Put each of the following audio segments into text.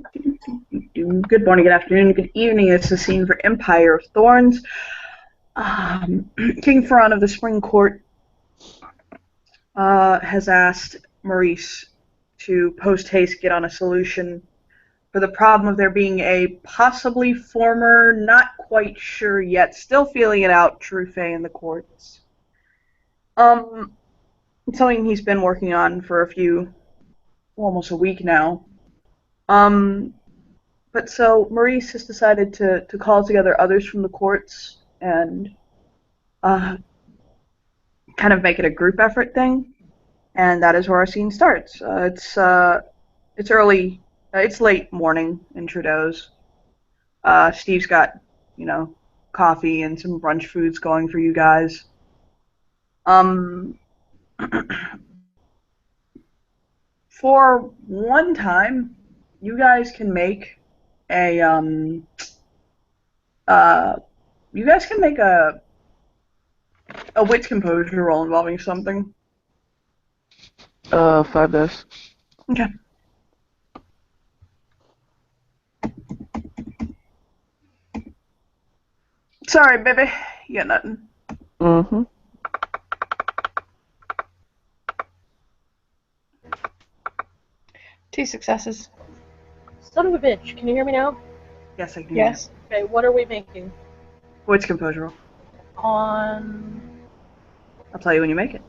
Good morning, good afternoon, good evening. It's the scene for Empire of Thorns. King Ferran of the Spring Court has asked Maurice to post haste get on a solution for the problem of there being a possibly former, not quite sure yet, still feeling it out, true Fae in the courts. Um, it's something he's been working on for almost a week now. Um, but so Maurice has decided to call together others from the courts and uh, kind of make it a group effort thing, and that is where our scene starts. It's early, it's late morning in Trudeau's. Steve's got you know coffee and some brunch foods going for you guys. Um, for one time, you guys can make a uh, you guys can make a wits composure roll involving something. 5 dice. Okay. Sorry, baby. You got nothing. Mm-hmm. Two successes. Son of a bitch, can you hear me now? Yes, I can hear Yes. Okay, what are we making? you. Wits composure roll. On... I'll tell you when you make it.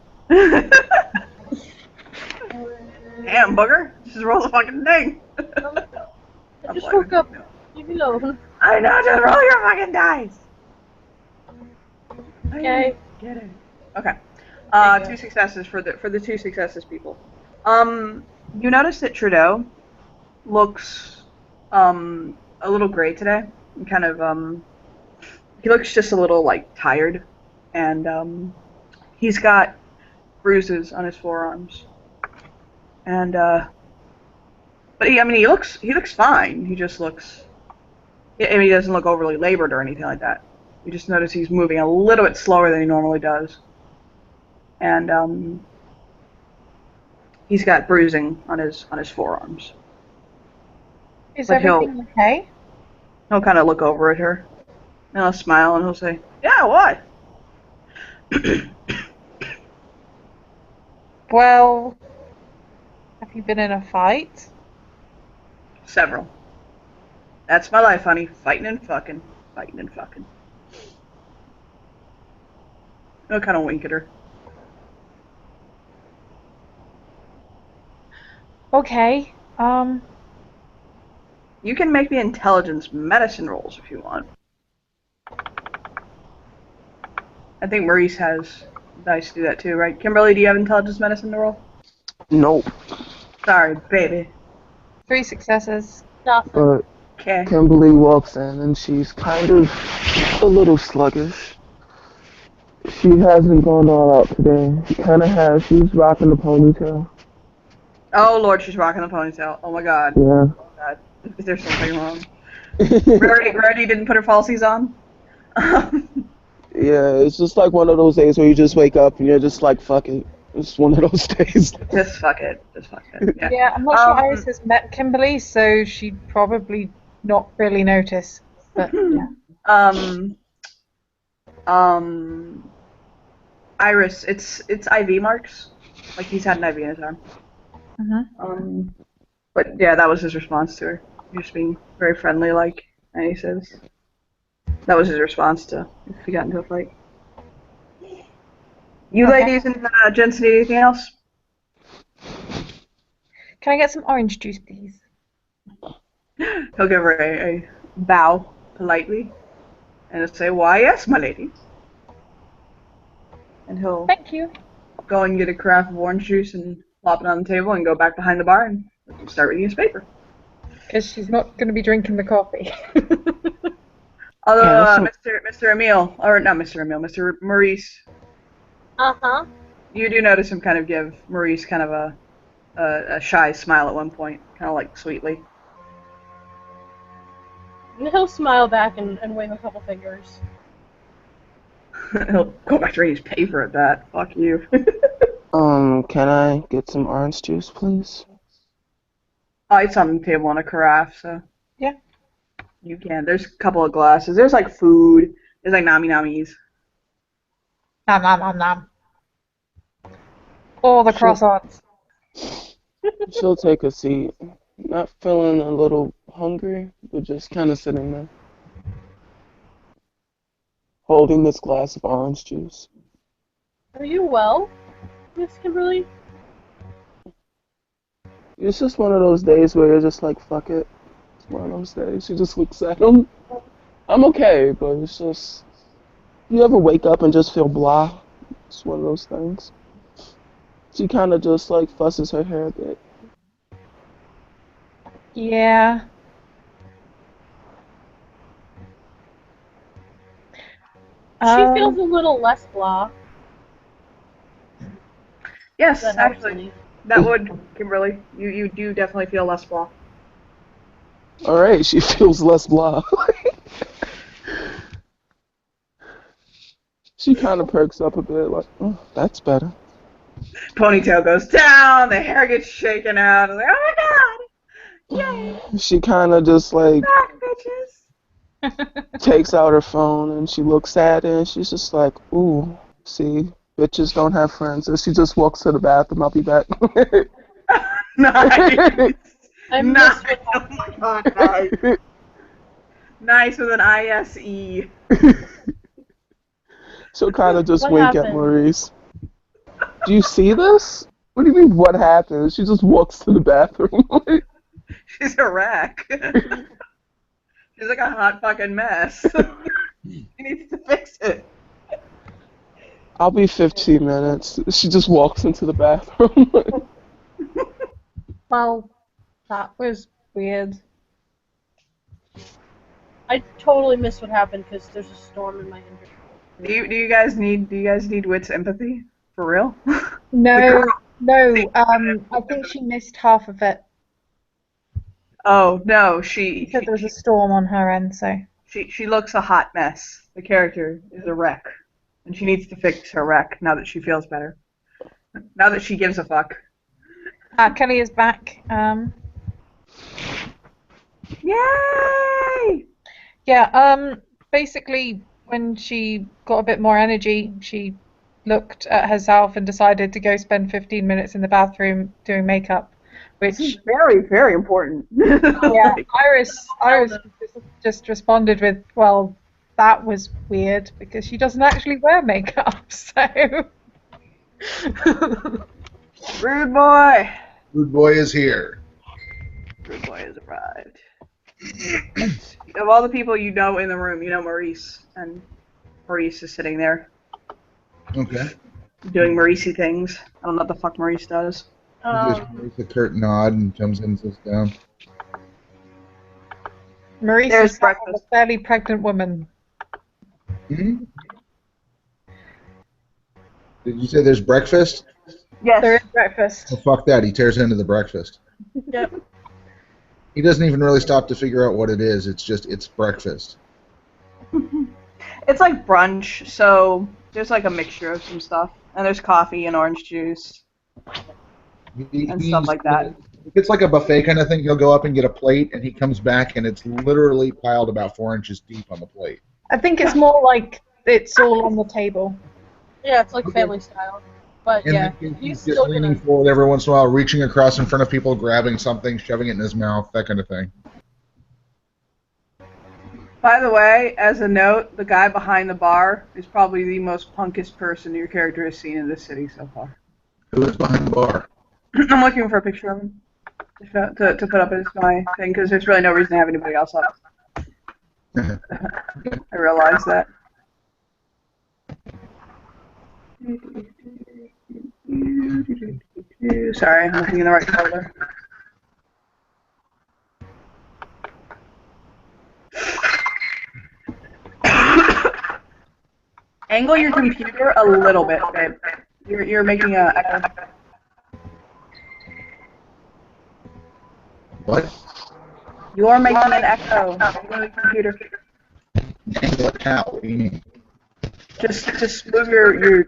Damn, booger. Just roll the fucking thing. I just woke up. Leave me alone. I know, just roll your fucking dice. Okay. Get it. Okay. There you go. Two successes for the two successes, people. You notice that Trudeau looks a little gray today. Kind of he looks just a little like tired, and he's got bruises on his forearms, and but he looks fine. He just looks. I mean, he doesn't look overly labored or anything like that. You just notice he's moving a little bit slower than he normally does, and he's got bruising on his forearms. Is But everything okay? He'll kind of look over at her, and he'll smile, and he'll say, "Yeah, what?" Well, have you been in a fight? Several. That's my life, honey. Fighting and fucking. Fighting and fucking. He'll kind of wink at her. Okay. You can make me intelligence medicine rolls if you want. I think Maurice has dice to do that too, right? Kimberly, do you have intelligence medicine to roll? Nope. Sorry, baby. 3 successes. Nothing. But Okay. Kimberly walks in and she's kind of a little sluggish. She hasn't gone all out today. She kind of has. She's rocking the ponytail. Oh Lord, she's rocking the ponytail. Oh my God. Yeah. Oh God. Is there something wrong? Rarity didn't put her falsies on. Yeah, it's just like one of those days where you just wake up and you're just like, fuck it. It's one of those days. Just fuck it. Just fuck it. Yeah. Yeah, I'm not sure Iris has met Kimberly, so she'd probably not really notice. But yeah. Um. Um. Iris, it's IV marks. Like he's had an IV in his arm. But yeah, that was his response to her. Just being very friendly, like, and he says that was his response to if he got into a fight. You Okay. ladies and gents need anything else? Can I get some orange juice, please? He'll give her a bow politely, and he'll say, "Why, yes, my lady." And he'll Thank you. go and get a carafe of orange juice and plop it on the table and go back behind the bar and start reading his paper. Because she's not going to be drinking the coffee. Although, Yeah, Mr. Emile, or not Mr. Emile, Mr. Maurice, Uh-huh. you do notice him kind of give Maurice kind of a shy smile at one point, kind of like sweetly. And he'll smile back and wave a couple fingers. He'll go back to reading his paper at that. Fuck you. Can I get some orange juice, please? Oh, it's on the table on a carafe, so. Yeah. You can. There's a couple of glasses. There's like food. There's like nami namis. Nom nom nom nom. All the Sure. croissants. She'll take a seat. Not feeling a little hungry, but just kind of sitting there. Holding this glass of orange juice. Are you well, Miss Kimberly? It's just one of those days where you're just like, fuck it. It's one of those days. She just looks at him. I'm okay, but it's just... You ever wake up and just feel blah? It's one of those things. She kind of just like fusses her hair a bit. Yeah. She feels a little less blah. Yes, That helps actually. me. That would, Kimberly. You do definitely feel less blah. Alright, she feels less blah. She kind of perks up a bit, like, oh, that's better. Ponytail goes down, the hair gets shaken out. I'm like, oh my god! Yay! She kind of just like Back, bitches! takes out her phone and she looks at it and she's just like, ooh, see, bitches don't have friends. And she just walks to the bathroom. I'll be back. Nice! I miss Nice! what Oh my god, nice! Nice with an ISE. She'll kind of just What wink at happened? Maurice. Do you see this? What do you mean, what happened? She just walks to the bathroom. She's a wreck. She's like a hot fucking mess. She needs to fix it. I'll be 15 minutes. She just walks into the bathroom. Well, that was weird. I totally missed what happened because there's a storm in my injury. Do you guys need Wit's empathy? For real? No, no. I think she missed half of it. Oh no, She said there was a storm on her end, so. she looks a hot mess. The character is a wreck, and she needs to fix her wreck now that she feels better. Now that she gives a fuck. Kelly is back. Yay! Yeah. Basically, when she got a bit more energy, she looked at herself and decided to go spend 15 minutes in the bathroom doing makeup, This which is very, very important. yeah, Iris just responded with, well, that was weird because she doesn't actually wear makeup, so. Rude boy. Rude boy is here. Rude boy has arrived. Of all the people you know in the room, you know Maurice, and Maurice is sitting there Okay. doing Maurice-y things. I don't know what the fuck Maurice does. He just makes a curt nod and comes in and sits down. Maurice There's is a breakfast. fairly pregnant woman. Hmm? Did you say there's breakfast? Yes. There is breakfast. Oh, fuck that. He tears into the breakfast. Yep. He doesn't even really stop to figure out what it is. It's breakfast. It's like brunch, so there's like a mixture of some stuff. And there's coffee and orange juice and stuff like that. If it's like a buffet kind of thing, he'll go up and get a plate, and he comes back, and it's literally piled about 4 inches deep on the plate. I think it's more like it's all on the table. Yeah, it's like family style. But And yeah, then he's just still leaning gonna. forward every once in a while, reaching across in front of people, grabbing something, shoving it in his mouth, that kind of thing. By the way, as a note, the guy behind the bar is probably the most punkest person your character has seen in this city so far. Who is behind the bar? I'm looking for a picture of him to put up as my thing, because there's really no reason to have anybody else up. I realize that. Sorry, I'm looking in the right folder. Angle your computer a little bit, babe. You're making a echo. What? You're making an echo. Angle the computer. Angle it how? What do you mean? Just move your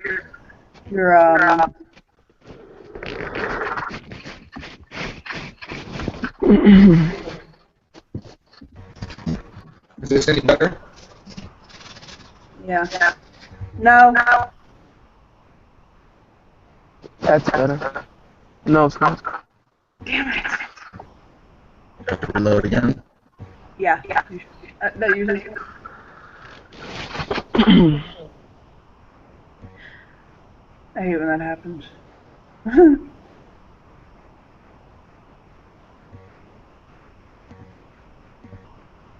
Is this any better? Yeah. No. That's better. No, it's not. Damn it. Have to reload again. Yeah. That usually. I hate when that happens.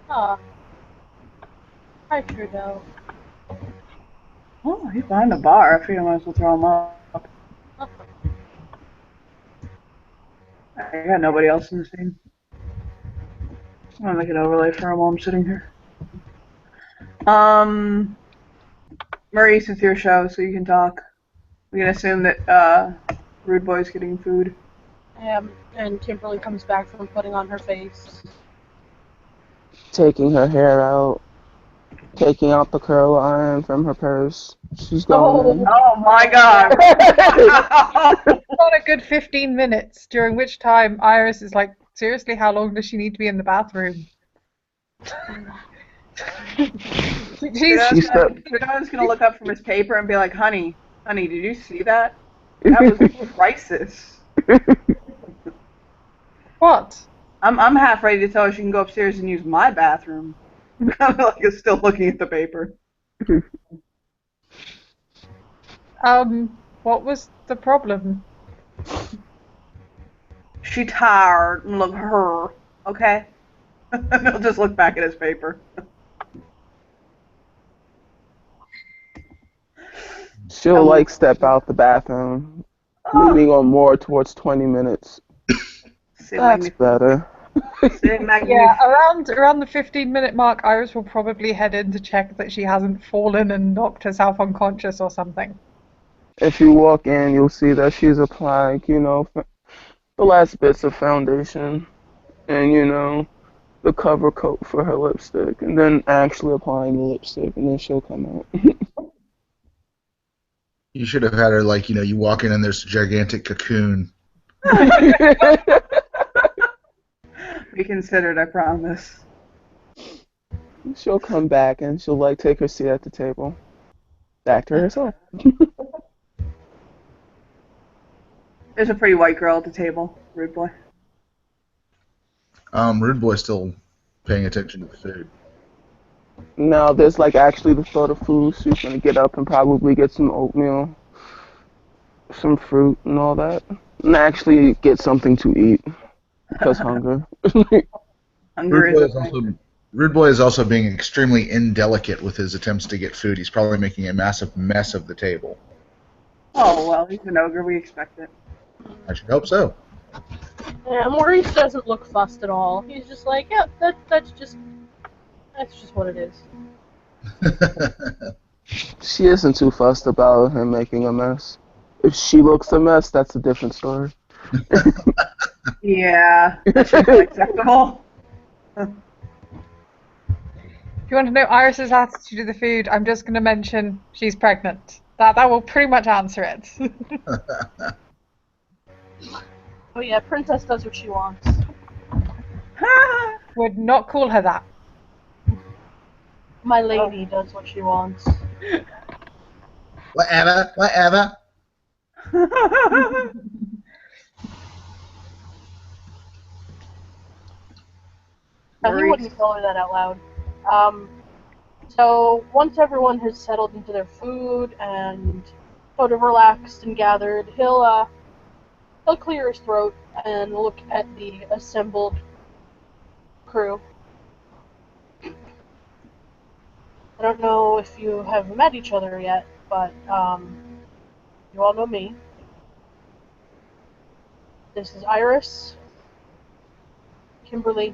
Ah. Hi, Trudeau. Oh, he's behind the bar. I figure I might as well throw him up. I got nobody else in the scene. I'm gonna make an overlay for him while I'm sitting here. Maurice, it's your show, so you can talk. We can assume that Rude Boy's getting food. And Kimberly comes back from putting on her face. Taking her hair out. Taking out the curl iron from her purse. She's going. Oh my god! Got a good 15 minutes, during which time Iris is like, seriously, how long does she need to be in the bathroom? She's Trudeau's gonna look up from his paper and be like, honey, did you see that? That was a crisis. What? I'm half ready to tell her she can go upstairs and use my bathroom. I'm like still looking at the paper. What was the problem? She tired and look her, okay? And he'll just look back at his paper. She'll like step out the bathroom, leaning on more towards 20 minutes. That's better. Yeah, around the 15-minute mark, Iris will probably head in to check that she hasn't fallen and knocked herself unconscious or something. If you walk in, you'll see that she's applying, the last bits of foundation and, the cover coat for her lipstick, and then actually applying the lipstick, and then she'll come out. You should have had her like, you walk in and there's a gigantic cocoon. Be considered, I promise. She'll come back and she'll like take her seat at the table. Back to herself. There's a pretty white girl at the table, Rude Boy. Rude Boy's still paying attention to the food. Now there's like actually the thought of food. She's gonna get up and probably get some oatmeal, some fruit and all that. And actually get something to eat. Because hunger. Rude Boy is also being extremely indelicate with his attempts to get food. He's probably making a massive mess of the table. Oh, well, he's an ogre. We expect it. I should hope so. Yeah, Maurice doesn't look fussed at all. He's just like, yeah, that's just what it is. She isn't too fussed about him making a mess. If she looks a mess, that's a different story. Yeah, that should be acceptable. If you want to know Iris's attitude to the food, I'm just going to mention she's pregnant. That will pretty much answer it. Oh yeah, Princess does what she wants. Would not call her that. My lady does what she wants. Whatever. He wouldn't tell her that out loud. So once everyone has settled into their food and sort of relaxed and gathered, he'll clear his throat and look at the assembled crew. I don't know if you have met each other yet, but you all know me. This is Iris, Kimberly,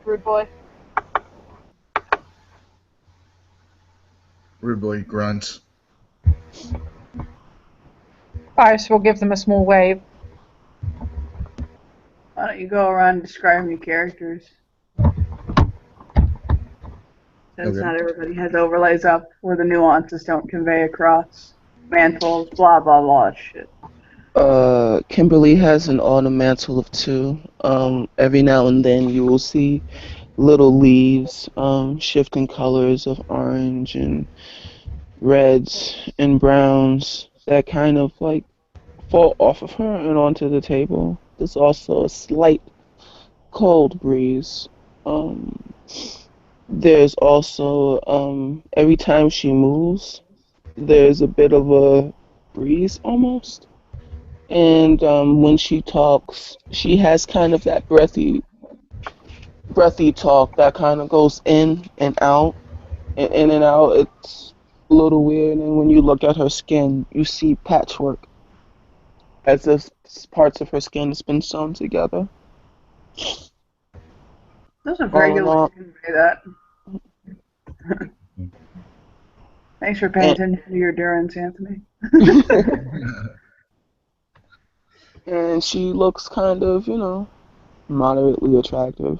Rude Boy. Rude Boy grunts. Iris will give them a small wave. Why don't you go around describing your characters? Since not everybody has overlays up where the nuances don't convey across. Mantles, blah, blah, blah, shit. Kimberly has an autumn mantle of 2. Every now and then you will see little leaves, shifting colors of orange and reds and browns that kind of like fall off of her and onto the table. There's also a slight cold breeze. Um, there's also, every time she moves, there's a bit of a breeze almost. And when she talks, she has kind of that breathy talk that kind of goes in and out, and in and out. It's a little weird. And when you look at her skin, you see patchwork, as if parts of her skin has been sewn together. Those are very All good in ways all, to convey that. Thanks for paying and, attention to your endurance, Anthony. and she looks kind of, moderately attractive.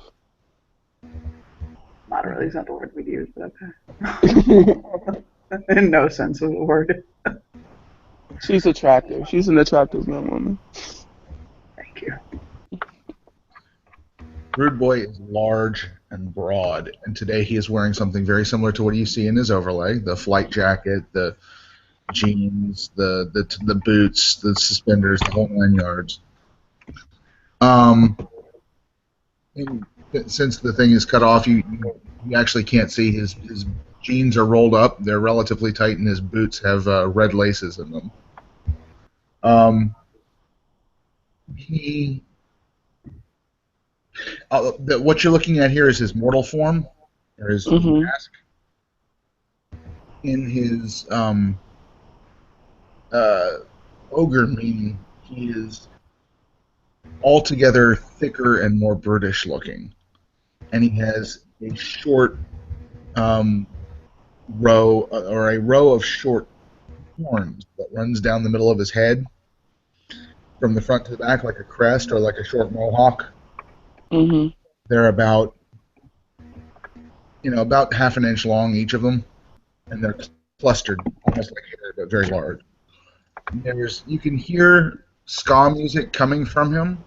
Moderately is not the word we'd use, but okay. In no sense of the word. She's attractive. She's an attractive young woman. Thank you. Rude Boy is large and broad, and today he is wearing something very similar to what you see in his overlay: the flight jacket, the jeans, the boots, the suspenders, the whole 9 yards. And since the thing is cut off, you actually can't see his jeans are rolled up. They're relatively tight, and his boots have red laces in them. What you're looking at here is his mortal form, or his mask. In his ogre meaning, he is altogether thicker and more brutish looking, and he has a short row of short horns that runs down the middle of his head from the front to the back, like a crest or like a short mohawk. Mm-hmm. They're about half an inch long, each of them, and they're clustered almost like hair, but very large. You can hear ska music coming from him.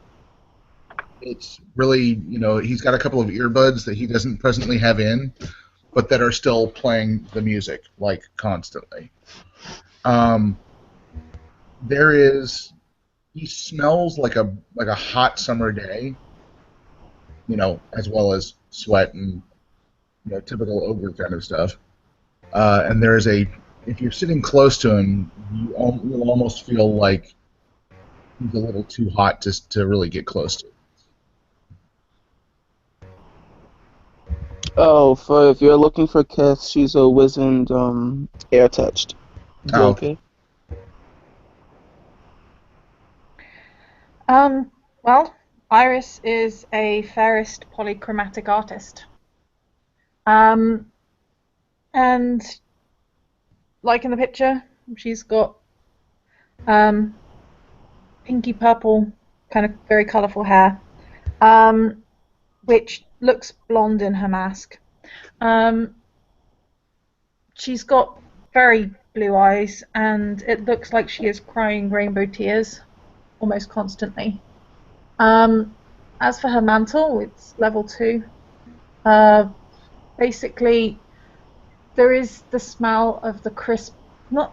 It's really, he's got a couple of earbuds that he doesn't presently have in, but that are still playing the music, like, constantly. He smells like a hot summer day, as well as sweat and, typical ogre kind of stuff. And if you're sitting close to him, you'll almost feel like he's a little too hot to really get close to. Oh, if you're looking for Kith, she's a wizened, air touched. Oh. Okay. Well, Iris is a fairest polychromatic artist. And like in the picture, she's got pinky purple, kind of very colourful hair, which looks blonde in her mask. She's got very blue eyes, and it looks like she is crying rainbow tears almost constantly. As for her mantle, it's level 2. Basically, there is the smell of the crisp, the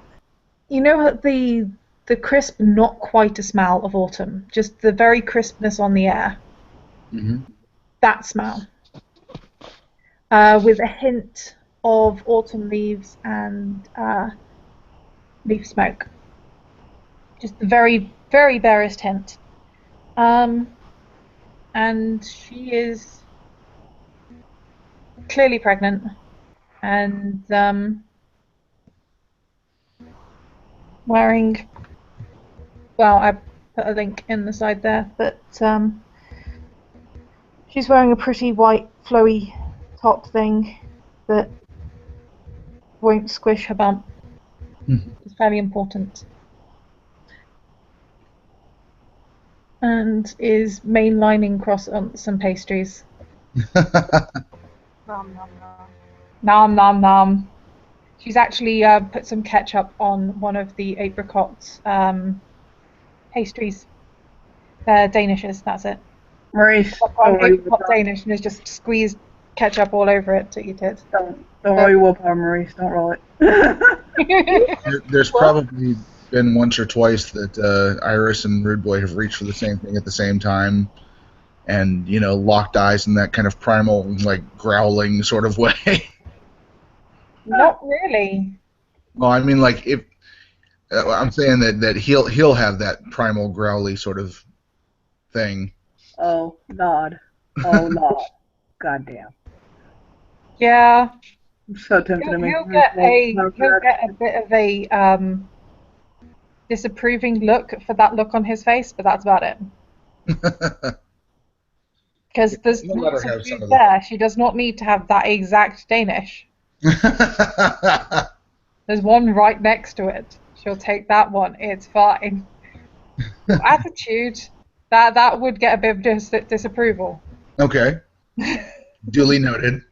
crisp, not quite a smell of autumn, just the very crispness on the air. Mm-hmm. That smell, with a hint of autumn leaves and leaf smoke. Just the very, very barest hint. And she is clearly pregnant, and wearing, well, I put a link in the side there, but she's wearing a pretty white flowy top thing that won't squish her bump. It's fairly important. And is mainlining across some pastries. Nom nom nom. Nom nom nom. She's actually put some ketchup on one of the apricot pastries. They're Danishes, that's it. Maurice, I've got a hot Danish and has just squeezed ketchup all over it to eat it. Don't roll your willpower, Maurice. Don't roll it. There's probably been once or twice that Iris and Rude Boy have reached for the same thing at the same time, and locked eyes in that kind of primal, like growling sort of way. Not really. Well, I mean, like if I'm saying that he'll have that primal growly sort of thing. Oh, nod. Oh, nod. Goddamn. Yeah. I'm so tempted to make He'll get a bit of a disapproving look for that look on his face, but that's about it. Because there's lots of food there. She does not need to have that exact Danish. There's one right next to it. She'll take that one. It's fine. Attitude, that would get a bit of disapproval. Okay. Duly noted.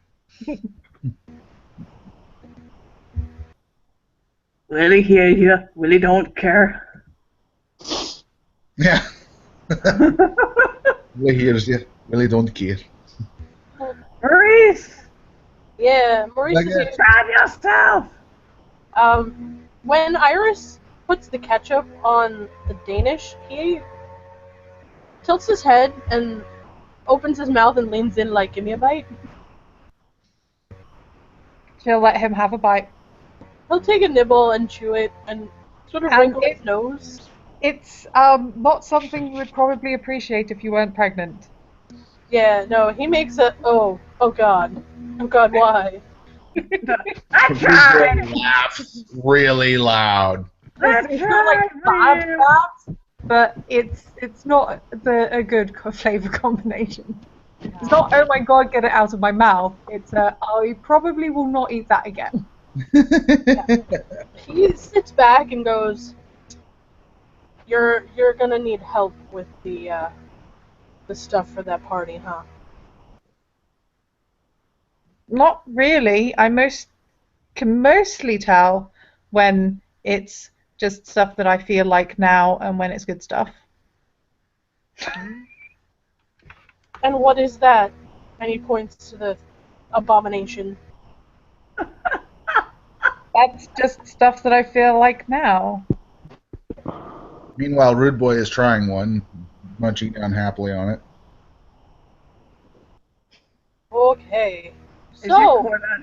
Willie hears you. Willie don't care. Yeah. Willie hears you. Willie don't care. Maurice! Yeah, Maurice is here. Grab yourself! When Iris puts the ketchup on the Danish, he tilts his head and opens his mouth and leans in like, give me a bite. She'll let him have a bite. He'll take a nibble and chew it and sort of wrinkle his nose. It's not something you would probably appreciate if you weren't pregnant. Yeah, no, he makes a, oh god, why? Laughs really loud. It's not like bad laughs, but it's not a good flavor combination. It's not, oh my god, get it out of my mouth. It's I probably will not eat that again. Yeah. He sits back and goes, You're gonna need help with the stuff for that party, huh? Not really. I can mostly tell when it's just stuff that I feel like now and when it's good stuff. And what is that? And he points to the abomination. That's just stuff that I feel like now. Meanwhile, Rude Boy is trying one, munching down happily on it. Okay.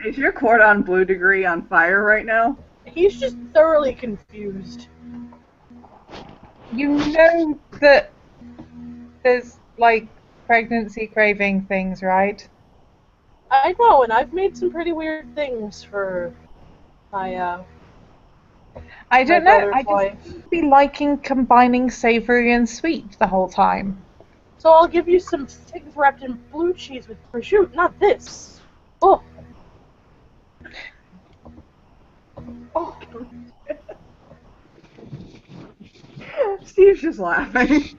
Is your cordon bleu degree on fire right now? He's just thoroughly confused. You know that there's, like, pregnancy craving things, right? I know, and I've made some pretty weird things for my, I don't know, I wife. just be liking combining savory and sweet the whole time. So I'll give you some figs wrapped in blue cheese with prosciutto, not this. Oh. Oh. Steve's just laughing.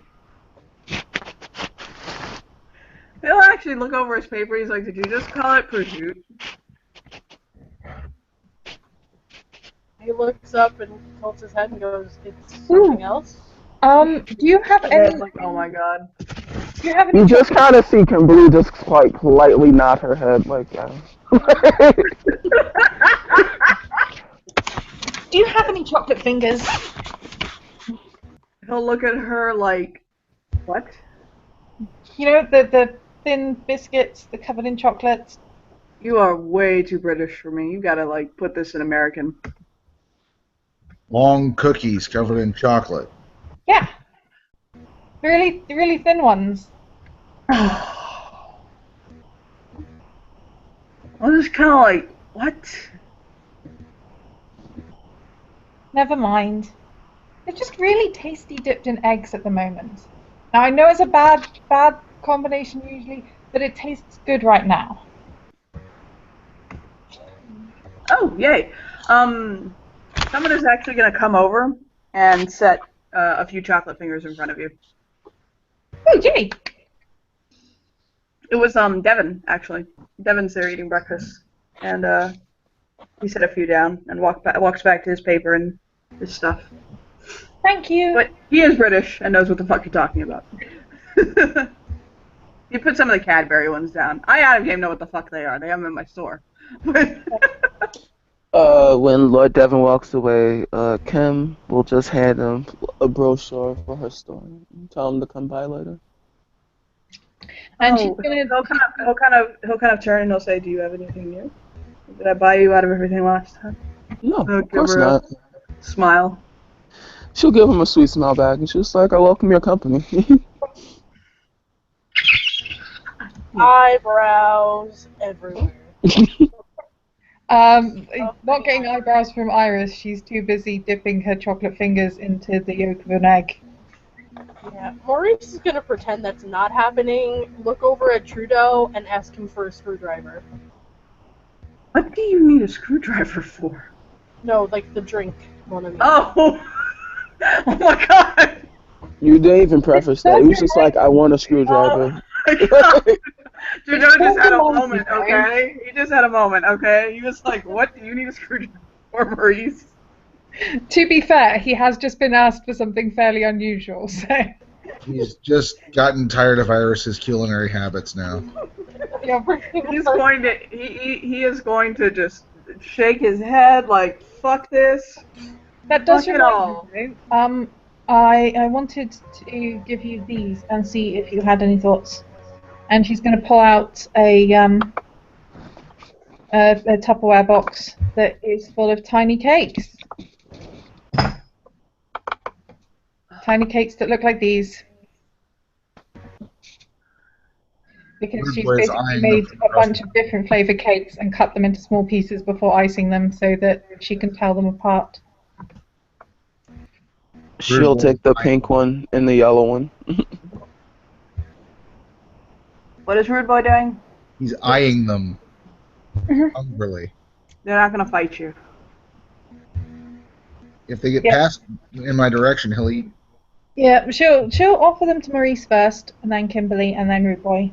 He'll actually look over his paper. He's like, "Did you just call it prosciutto?" He looks up and tilts his head and goes, "It's something else." Do you have any? Like, oh my god. Do you have any? You just kind of see Kimberly just like politely nod her head, like, yeah. Do you have any chocolate fingers? He'll look at her like, what? You know the thin biscuits, the covered in chocolate. You are way too British for me. You gotta like put this in American. Long cookies covered in chocolate. Yeah. Really, really thin ones. I was just kind of like, what? Never mind. They're just really tasty dipped in eggs at the moment. Now I know it's a bad combination usually, but it tastes good right now. Oh, yay. Someone is actually going to come over and set a few chocolate fingers in front of you. Oh, yay! It was Devin, actually. Devin's there eating breakfast. And he set a few down and walks back to his paper and his stuff. Thank you. But he is British and knows what the fuck you're talking about. You put some of the Cadbury ones down. I out of game know what the fuck they are. They have them in my store. When Lord Devon walks away, Kim will just hand him a brochure for her store and tell him to come by later. And Oh, she's gonna. he'll kind of turn and he'll say, "Do you have anything new? Did I buy you out of everything last time?" No, He'll of give course her not. a smile. She'll give him a sweet smile back, and she's like, "I welcome your company." Eyebrows everywhere. Not getting eyebrows from Iris. She's too busy dipping her chocolate fingers into the yolk of an egg. Yeah, Maurice is gonna pretend that's not happening, look over at Trudeau, and ask him for a screwdriver. What do you need a screwdriver for? No, like the drink one of you. Oh, oh my god! You didn't even preface that. He was just like, "I want a screwdriver." My god. Trudeau just had a moment, okay? He just had a moment, okay? He was like, "What do you need a screwdriver for, Maurice?" To be fair, he has just been asked for something fairly unusual, so. He's just gotten tired of Iris's culinary habits now. Yeah, He's going to he is going to just shake his head like, "Fuck this." That does Fuck it remind all. me, though. I wanted to give you these and see if you had any thoughts. And she's going to pull out a Tupperware box that is full of tiny cakes. Tiny cakes that look like these. Because Rude she's Boy is basically eyeing made them a bunch of different flavour cakes and cut them into small pieces before icing them so that she can tell them apart. She'll take the pink one and the yellow one. What is Rude Boy doing? He's eyeing them Mhm. hungrily. They're not going to fight you. If they get Yeah. past in my direction, he'll eat. Yeah, she'll offer them to Maurice first, and then Kimberly, and then Rude Boy.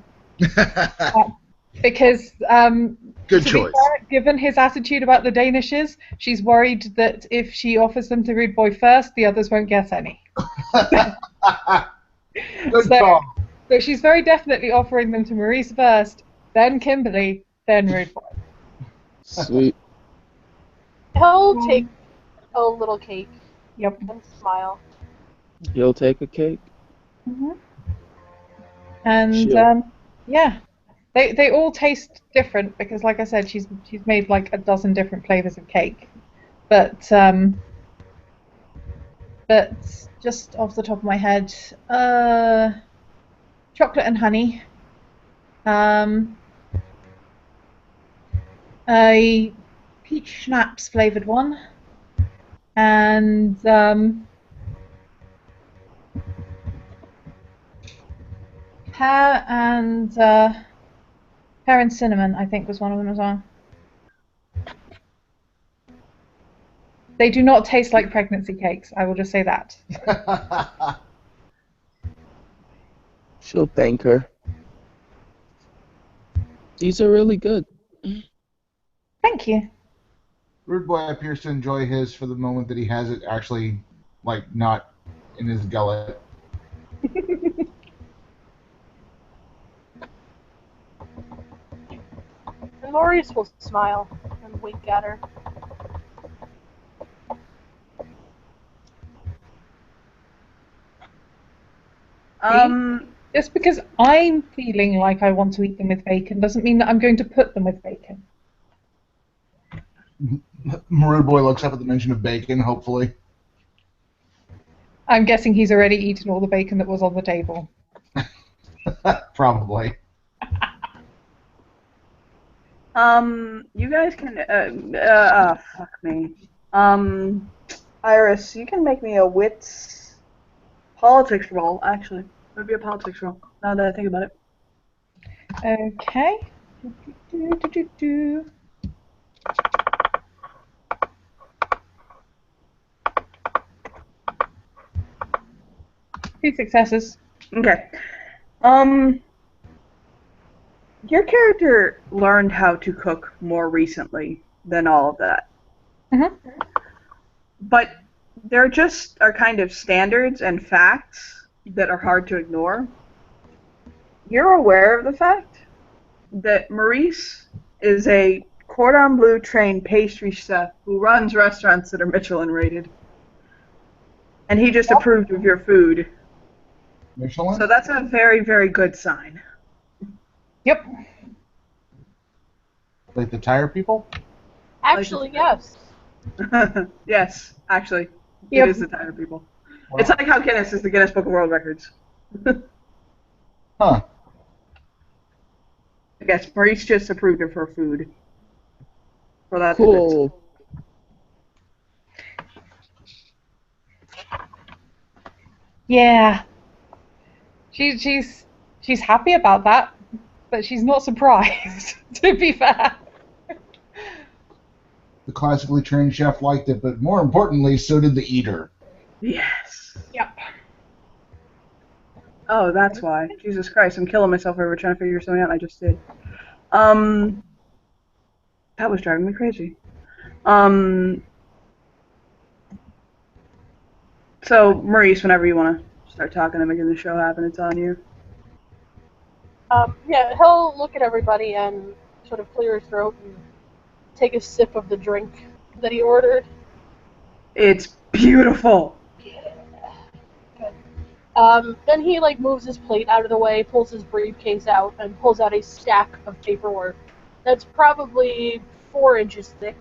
Because Good to be choice. fair, given his attitude about the Danishes, she's worried that if she offers them to Rude Boy first, the others won't get any. Good call. So she's very definitely offering them to Maurice first, then Kimberly, then Rude Boy. Sweet. He'll take a little cake Yep. and smile. He'll take a cake. hmm And Sure. yeah, they all taste different because, like I said, she's made like a dozen different flavors of cake, but just off the top of my head, chocolate and honey, a peach schnapps flavored one, and pear and cinnamon, I think, was one of them as well. They do not taste like pregnancy cakes, I will just say that. She'll thank her. These are really good. Thank you. Rude Boy appears to enjoy his for the moment that he has it actually, like, not in his gullet. And Maurice will smile and wink at her. Just because I'm feeling like I want to eat them with bacon doesn't mean that I'm going to put them with bacon. Rude Boy looks up at the mention of bacon, hopefully. I'm guessing he's already eaten all the bacon that was on the table. Probably. You guys can, fuck me. Iris, you can make me a wits politics roll, actually. It would be a politics roll, now that I think about it. Okay. Do. 2 successes. Okay. Your character learned how to cook more recently than all of that. Mhm. But there just are kind of standards and facts that are hard to ignore. You're aware of the fact that Maurice is a cordon bleu trained pastry chef who runs restaurants that are Michelin rated. And he just approved of your food. Michelin? So that's a very, very good sign. Yep. Like the tire people? Actually, yes. Yes, actually. Yep. It is the tire people. It's like how Guinness is the Guinness Book of World Records. Huh. Yes, Maurice just approved of her food. For that. Cool. Yeah. She's happy about that, but she's not surprised, to be fair. The classically trained chef liked it, but more importantly, so did the eater. Yes. Yep. Oh, that's why. Jesus Christ, I'm killing myself over trying to figure something out. I just did. That was driving me crazy. So, Maurice, whenever you want to start talking and making the show happen, it's on you. Yeah, he'll look at everybody and sort of clear his throat and take a sip of the drink that he ordered. It's beautiful. Then he moves his plate out of the way, pulls his briefcase out, and pulls out a stack of paperwork that's probably 4 inches thick.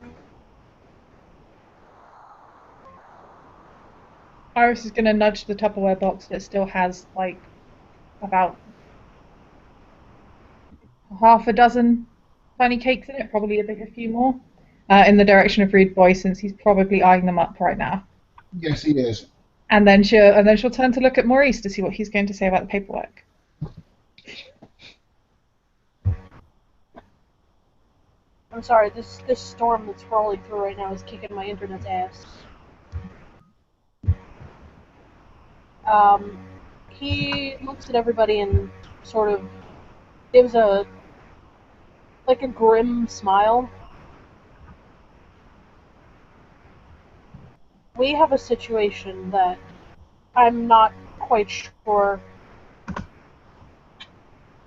Iris is going to nudge the Tupperware box that still has, about half a dozen tiny cakes in it, probably a few more, in the direction of Rude Boy, since he's probably eyeing them up right now. Yes, he is. And then she'll turn to look at Maurice to see what he's going to say about the paperwork. I'm sorry, this storm that's rolling through right now is kicking my internet's ass. He looks at everybody and sort of gives a grim smile. We have a situation that I'm not quite sure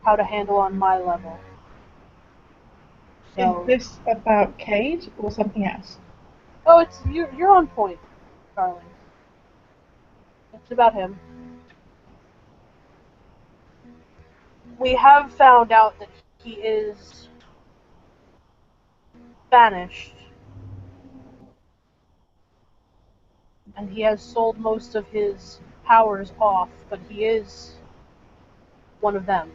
how to handle on my level. So, Is this about Cade or something else? oh, you're on point, darling. It's about him. We have found out that he is banished, and he has sold most of his powers off, but he is one of them.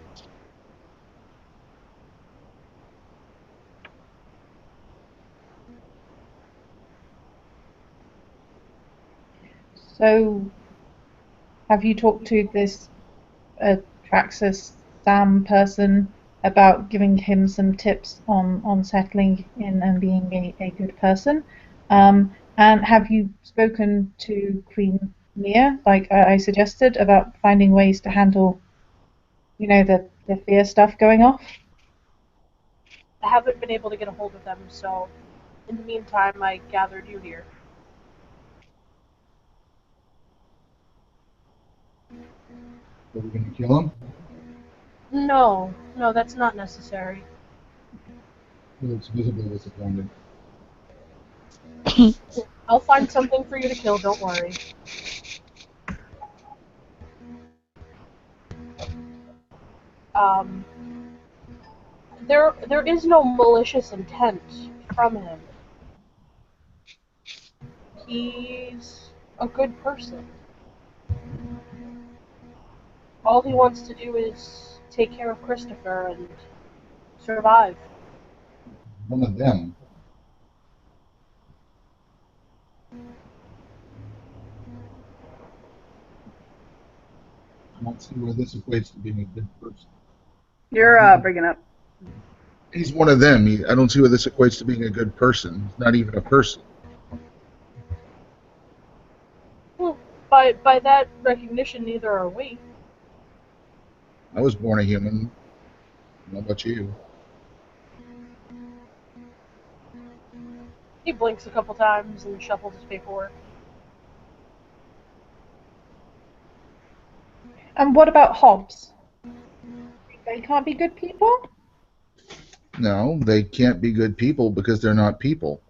So, have you talked to this Traxxas Sam person about giving him some tips on settling in and being a good person? And have you spoken to Queen Mia, like I suggested, about finding ways to handle, the fear stuff going off? I haven't been able to get a hold of them, so in the meantime, I gathered you here. Are we going to kill him? No, that's not necessary. He looks visibly disappointed. I'll find something for you to kill, don't worry. There is no malicious intent from him. He's a good person. All he wants to do is take care of Christopher and survive. One of them. I don't see where this equates to being a good person. You're breaking up. He's one of them. I don't see where this equates to being a good person. He's not even a person. Well, by that recognition, neither are we. I was born a human. How about you? He blinks a couple times and shuffles his paperwork. And what about Hobbs? They can't be good people? No, they can't be good people because they're not people.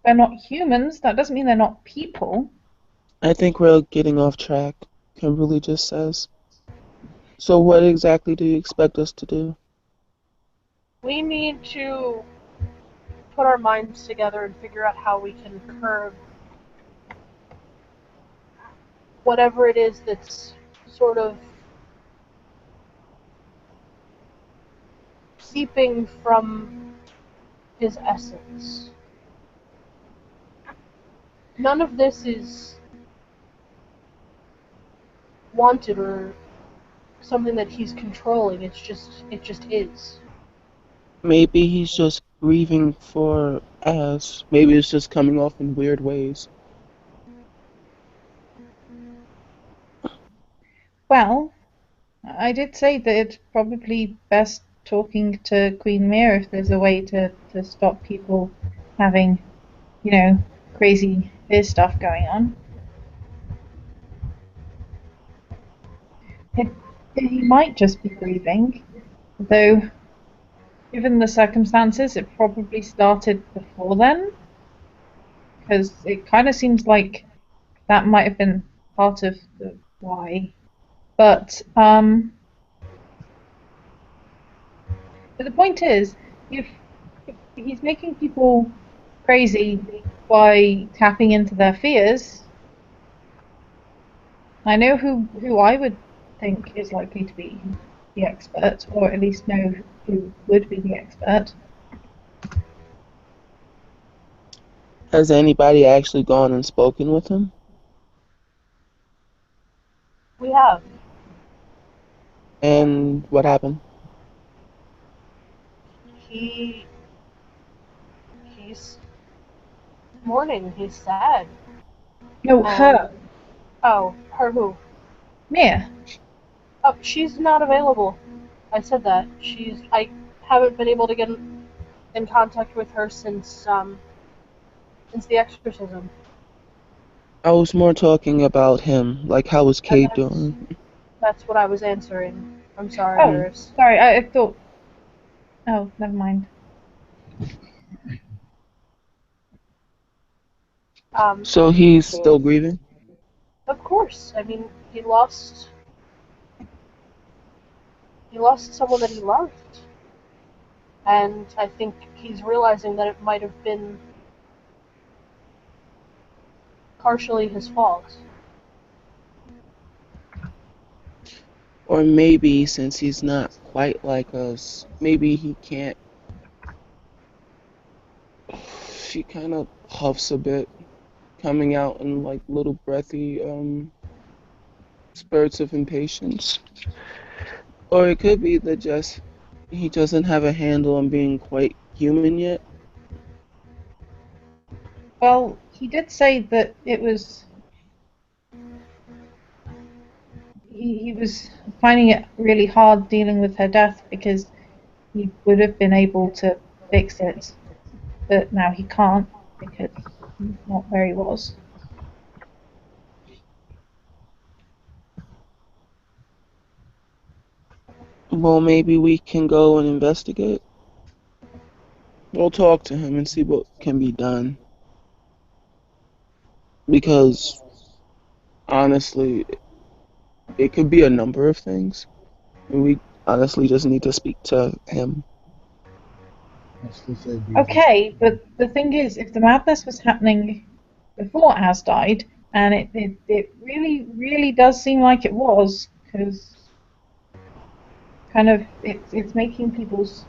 They're not humans. That doesn't mean they're not people. I think we're getting off track, Kimberly just says. So what exactly do you expect us to do? We need to put our minds together and figure out how we can curb whatever it is that's sort of seeping from his essence. None of this is wanted or something that he's controlling. It just is. Maybe he's just grieving for us. Maybe it's just coming off in weird ways. Well, I did say that it's probably best talking to Queen Mare if there's a way to stop people having, crazy fear stuff going on. He might just be grieving, though, given the circumstances, it probably started before then, because it kind of seems like that might have been part of the why. But the point is, if he's making people crazy by tapping into their fears, I know who I would think is likely to be the expert, or at least know who would be the expert. Has anybody actually gone and spoken with him? We have. And what happened? He's mourning. He's sad. No, her. Oh, her who? Mia. Oh, she's not available. I said that. I haven't been able to get in contact with her since the exorcism. I was more talking about him. Like, how is Kate doing? That's what I was answering. I'm sorry, Oh, Iris. sorry, I thought... Oh, never mind. So he's still grieving? Of course. I mean, he lost someone that he loved. And I think he's realizing that it might have been partially his fault. Or maybe, since he's not quite like us, maybe he can't. She kind of huffs a bit, coming out in like little breathy spurts of impatience. Or it could be that just he doesn't have a handle on being quite human yet. Well, he did say that it was... He was finding it really hard dealing with her death because he would have been able to fix it, but now he can't because he's not where he was. Well, maybe we can go and investigate. We'll talk to him and see what can be done. Because, honestly, it could be a number of things. And we honestly just need to speak to him. I still say Okay, but the thing is, if the madness was happening before Az died, and it really, really does seem like it was, because kind of it's making people's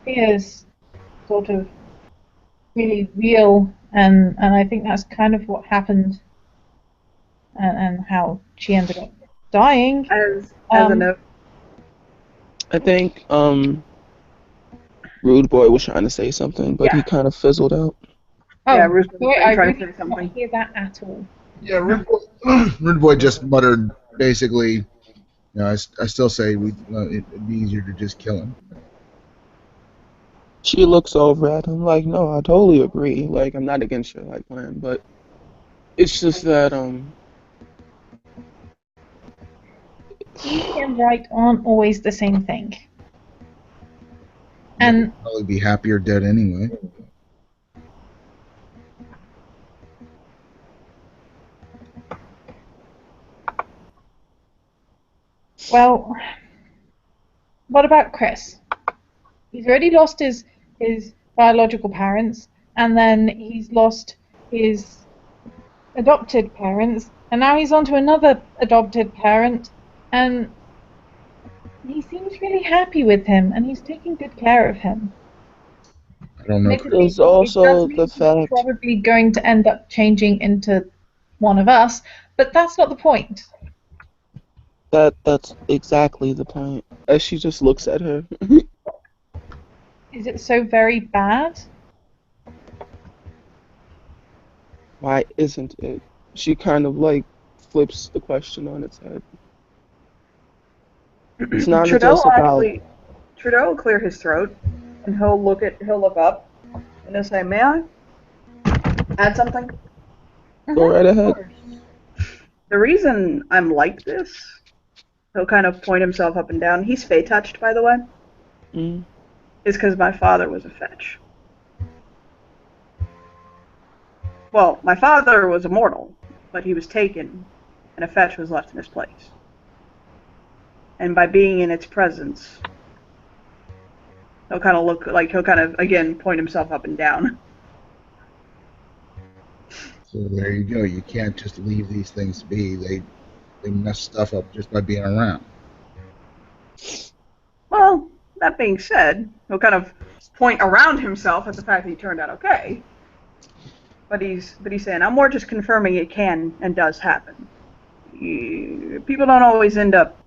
fears sort of really real, and I think that's kind of what happened, and how she ended up dying. As a note. I think Rude Boy was trying to say something, but he kind of fizzled out. Oh, Yeah, Ruth was sorry, I trying to really say did not something. hear that at all. Yeah, Rude Boy just muttered basically. I still say it'd be easier to just kill him. She looks over at him like, no, I totally agree. Like, I'm not against your plan, but it's just that easy and right aren't always the same thing. And They'd probably be happier dead anyway. well, what about Chris? He's already lost his biological parents, and then he's lost his adopted parents, and now he's on to another adopted parent, and he seems really happy with him, and he's taking good care of him. I don't know. Admittedly, There's it also does the mean he's fact probably going to end up changing into one of us, but that's not the point. that that's exactly the point. As she just looks at her. Is it so very bad? Why isn't it? She kind of like flips the question on its head. It's not just about Trudeau will clear his throat, and he'll look up, and he'll say, "May I add something?" go right ahead. The reason I'm like this, he'll kind of point himself up and down. He's fey touched, by the way, Mm. is because my father was a fetch. Well, my father was immortal, but he was taken, and a fetch was left in his place. And by being in its presence, he'll kind of again point himself up and down. So there you go. You can't just leave these things be. They mess stuff up just by being around. Well, that being said, he'll kind of point around himself at the fact that he turned out okay. But he's saying, I'm more just confirming it can and does happen. People don't always end up.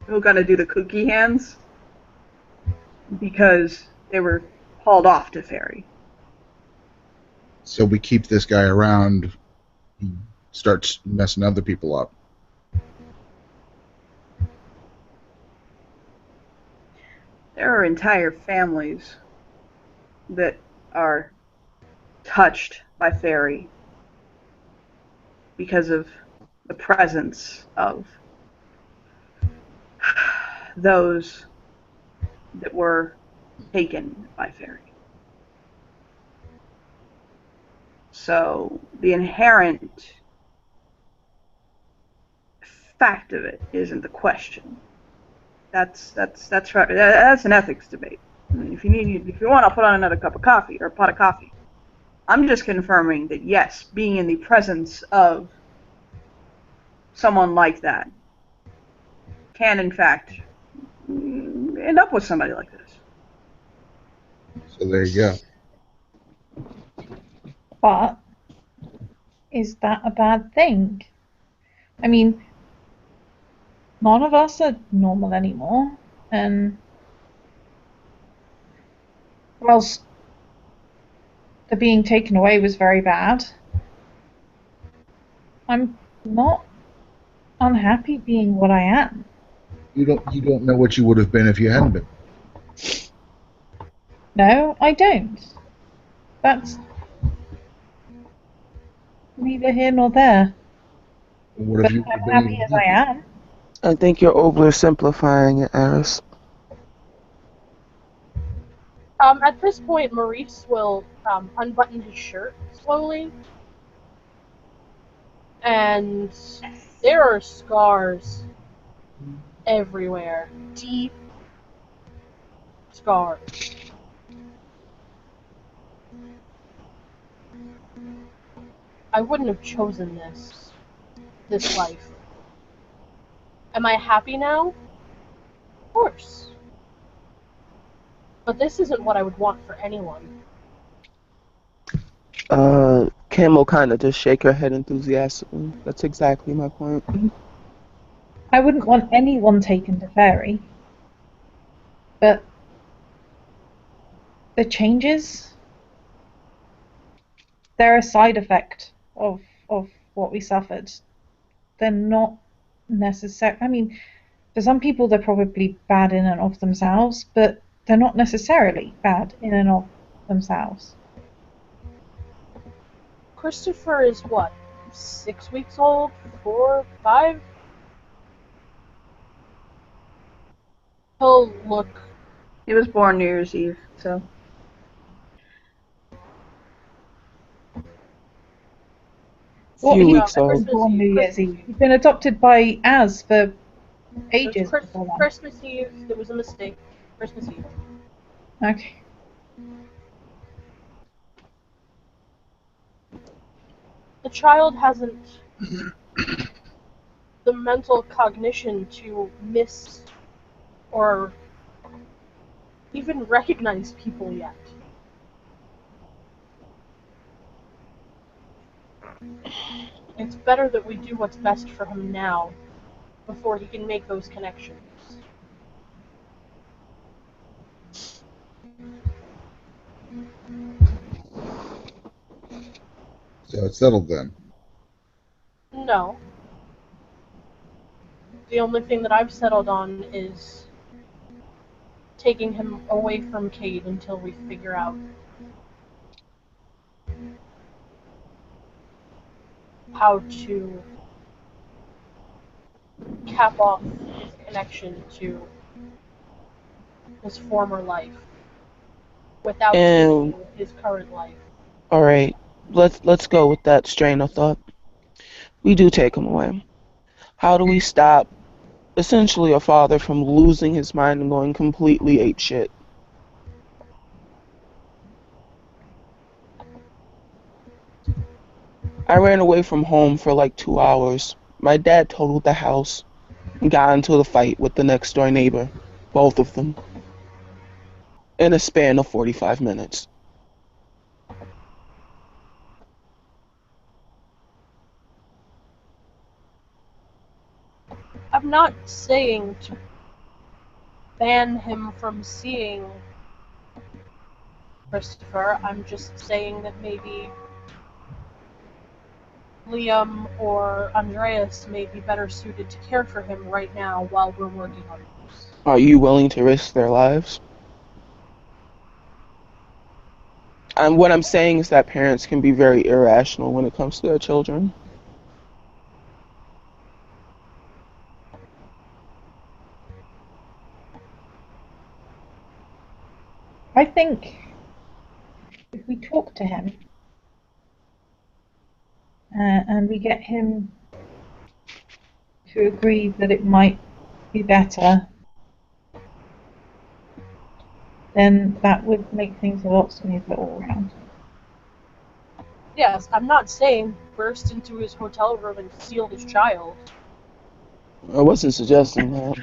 He'll kind of do the cookie hands because they were hauled off to Fairy. So we keep this guy around. He starts messing other people up. There are entire families that are touched by Fairy because of the presence of those that were taken by Fairy. So the inherent fact of it isn't the question. That's right. That's an ethics debate. I mean, if you want, I'll put on another cup of coffee or a pot of coffee. I'm just confirming that yes, being in the presence of someone like that can, in fact, end up with somebody like this. So there you go. But is that a bad thing? I mean, none of us are normal anymore, and whilst the being taken away was very bad, I'm not unhappy being what I am. You don't know what you would have been if you hadn't been. No, I don't. That's neither here nor there. What But if you I'm would have happy been as I am. I think you're oversimplifying it, Eris. At this point, Maurice will unbutton his shirt slowly, and there are scars everywhere. Deep scars. I wouldn't have chosen this life. Am I happy now? Of course. But this isn't what I would want for anyone. Kim will kind of just shake her head enthusiastically. That's exactly my point. I wouldn't want anyone taken to Fairy. But the changes, they're a side effect of what we suffered. They're not necessary. I mean, for some people they're probably bad in and of themselves, but they're not necessarily bad in and of themselves. Christopher is what? 6 weeks old? 4, 5? He'll look. He was born New Year's Eve, so. What, Few he weeks was old. born New Year's Eve. He's been adopted by Az for It ages was before that. Christmas Eve. There was a mistake. Christmas Eve. Okay. The child hasn't the mental cognition to miss or even recognize people yet. It's better that we do what's best for him now, before he can make those connections. So it's settled then. No. The only thing that I've settled on is taking him away from Cade until we figure out how to cap off his connection to his former life without And- taking his current life. All right, let's go with that strain of thought. We do take him away. How do we stop, essentially, a father from losing his mind and going completely apeshit? I ran away from home for like 2 hours. My dad totaled the house and got into the fight with the next door neighbor, both of them, in a span of 45 minutes. I'm not saying to ban him from seeing Christopher. I'm just saying that maybe Liam or Andreas may be better suited to care for him right now while we're working on this. Are you willing to risk their lives? And what I'm saying is that parents can be very irrational when it comes to their children. I think if we talk to him and we get him to agree that it might be better, then that would make things a lot smoother all around. Yes, I'm not saying burst into his hotel room and steal his child. I wasn't suggesting that.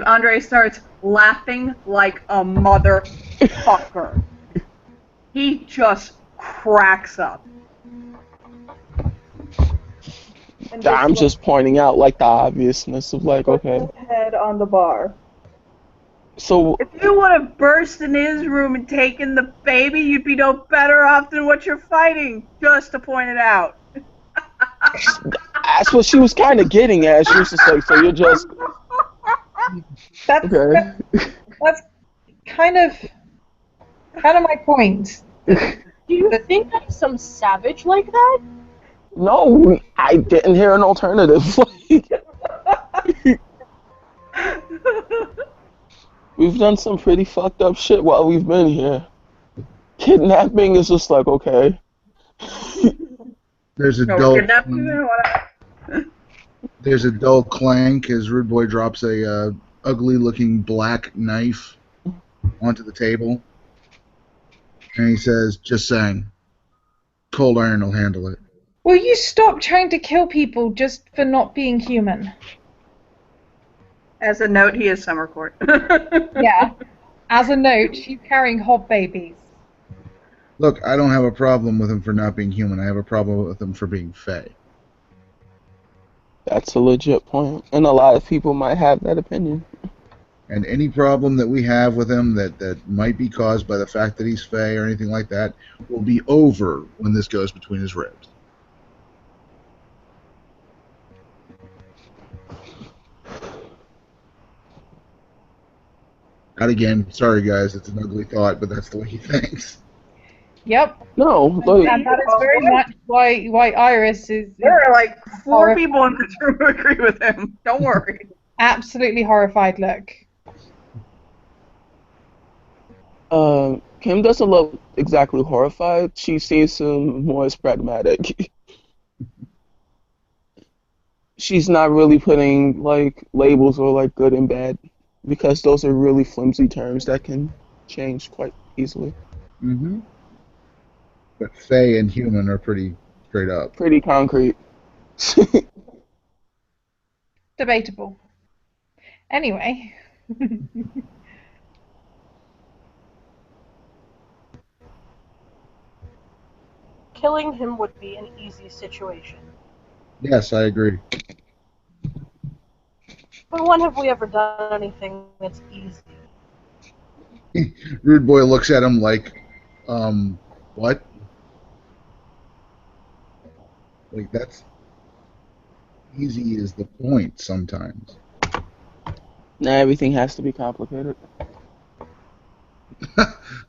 Andre starts laughing like a motherfucker. He just cracks up. And I'm just pointing out like the obviousness of like, puts okay. his head on the bar. So If you would have burst in his room and taken the baby, you'd be no better off than what you're fighting, just to point it out. that's what she was kind of getting at. She was just like, so you're just That's okay. that's kind of my point. Do you think I'm some savage like that? No, I didn't hear an alternative. We've done some pretty fucked up shit while we've been here. Kidnapping is just like, okay. There's a No, dull. kidnapping or whatever. There's a dull clank as Rude Boy drops a ugly-looking black knife onto the table, and he says, "Just saying, cold iron will handle it." Will you stop trying to kill people just for not being human? As a note, he is Summer Court. Yeah. As a note, she's carrying hob babies. Look, I don't have a problem with him for not being human. I have a problem with him for being Fey. That's a legit point, and a lot of people might have that opinion. And any problem that we have with him that might be caused by the fact that he's Fey or anything like that will be over when this goes between his ribs. Not again. Sorry, guys. It's an ugly thought, but that's the way he thinks. Yep. No, like, And that is very much why Iris is. There are like 4 Horrified. people in this room who agree with him. Don't worry. absolutely horrified look. Kim doesn't look exactly horrified. She seems more as pragmatic. She's not really putting like labels or like good and bad because those are really flimsy terms that can change quite easily. Mm-hmm. But Fae and human are pretty straight up. Pretty concrete. Debatable. Anyway. Killing him would be an easy situation. Yes, I agree. But when have we ever done anything that's easy? Rude Boy looks at him like, what? Like, that's easy is the point sometimes. Now everything has to be complicated.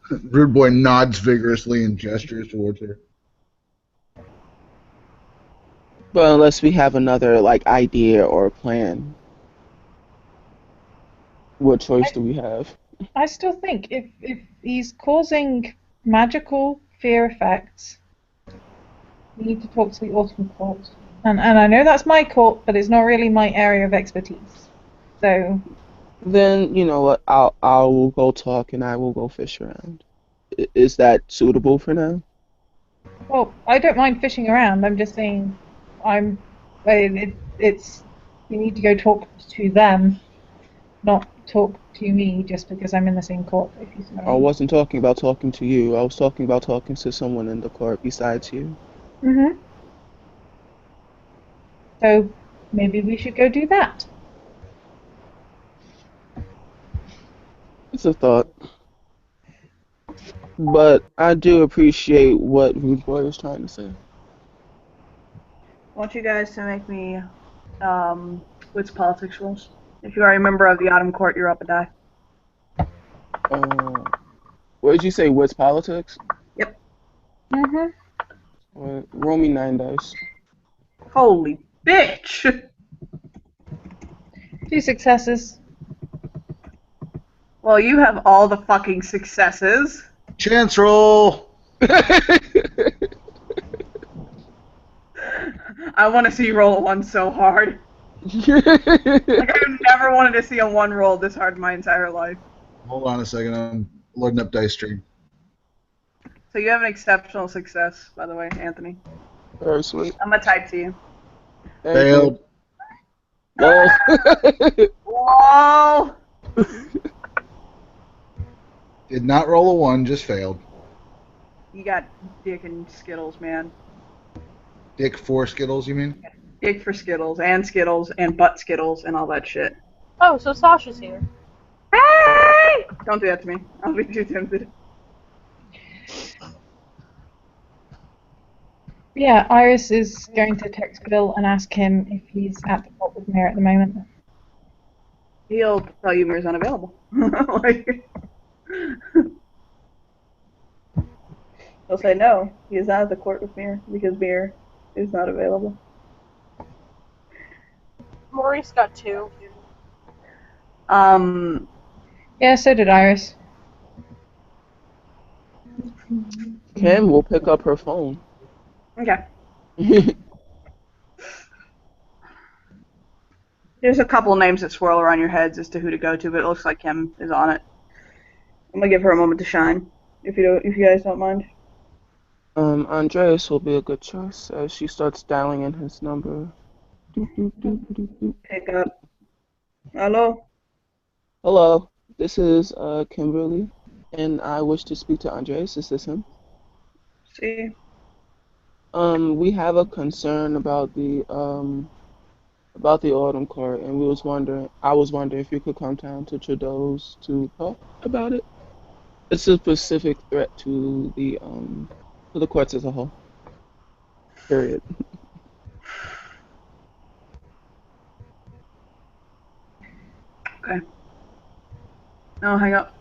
Rude Boy nods vigorously and gestures towards her. But unless we have another like idea or plan, what choice do we have? I still think if he's causing magical fear effects, we need to talk to the Autumn Court. And I know that's my court, but it's not really my area of expertise. So Then you know what? I will go talk and I will go fish around. Is that suitable for now? well, I don't mind fishing around. I'm just saying, it's you need to go talk to them, not talk to me just because I'm in the same court. If you see what I I mean. wasn't talking about talking to you. I was talking about talking to someone in the court besides you. Mhm. So maybe we should go do that. It's a thought. But I do appreciate what Rude Boy is trying to say. I want you guys to make me wits politics rules. If you are a member of the Autumn Court, you're up a die. What did you say? What's politics? Yep. Mhm. Roll me 9 dice. Holy bitch! 2 successes. Well, you have all the fucking successes. Chance roll! I want to see you roll a 1 so hard. Like, I've never wanted to see a 1 roll this hard in my entire life. Hold on a second, I'm loading up Dice Stream. So you have an exceptional success, by the way, Anthony. Very sweet. I'm gonna type to you. Thank Failed. you. LOL! Did not roll a 1, just failed. You got dick and Skittles, man. Dick 4 Skittles, you mean? Dick for Skittles and butt Skittles and all that shit. Oh, so Sasha's here. Hey! Don't do that to me. I'll be too tempted. Yeah, Iris is going to text Bill and ask him if he's at the court with Mir at the moment. He'll tell you Mir's unavailable. Like, he'll say no, he is not at the court with Mir because Mir is not available. Maurice got 2. Yeah, so did Iris. Kim will pick up her phone. Okay. There's a couple names that swirl around your heads as to who to go to, but it looks like Kim is on it. I'm gonna give her a moment to shine, if you guys don't mind. Andreas will be a good choice as she starts dialing in his number. Doop, doop, doop, doop, doop. Pick up. Hello? Hello, this is Kimberly, and I wish to speak to Andreas. Is this him? See? We have a concern about the Autumn Court, and I was wondering if you could come down to Trudeau's to talk about it. It's a specific threat to the courts as a whole. Period. Okay. No, hang up.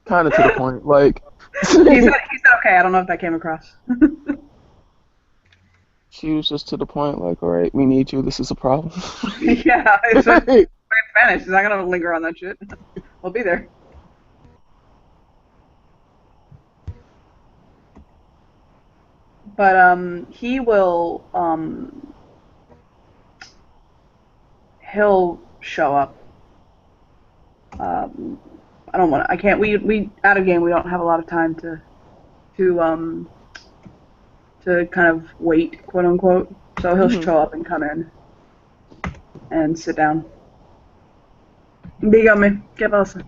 Kind of to the point, like. He said okay, I don't know if that came across. She was just to the point, like, all right, we need you. This is a problem. Yeah, it's just in Spanish. She's not gonna linger on that shit. We'll be there. But he will he'll show up. I don't want. I can't. We out of game. We don't have a lot of time to kind of wait, quote unquote. So he'll show up and come in and sit down. Dígame, ¿qué pasa?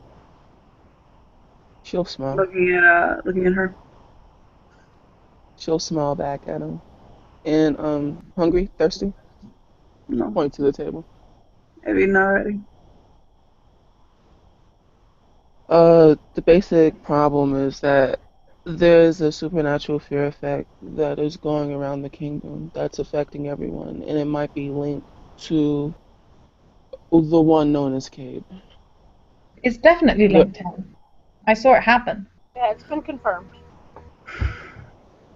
She'll smile. Looking at her. She'll smile back at him. And hungry, thirsty. No, Point to the table. have you not already? The basic problem is that there's a supernatural fear effect that is going around the kingdom that's affecting everyone, and it might be linked to the one known as Cabe. It's definitely linked to him. I saw it happen. Yeah, it's been confirmed.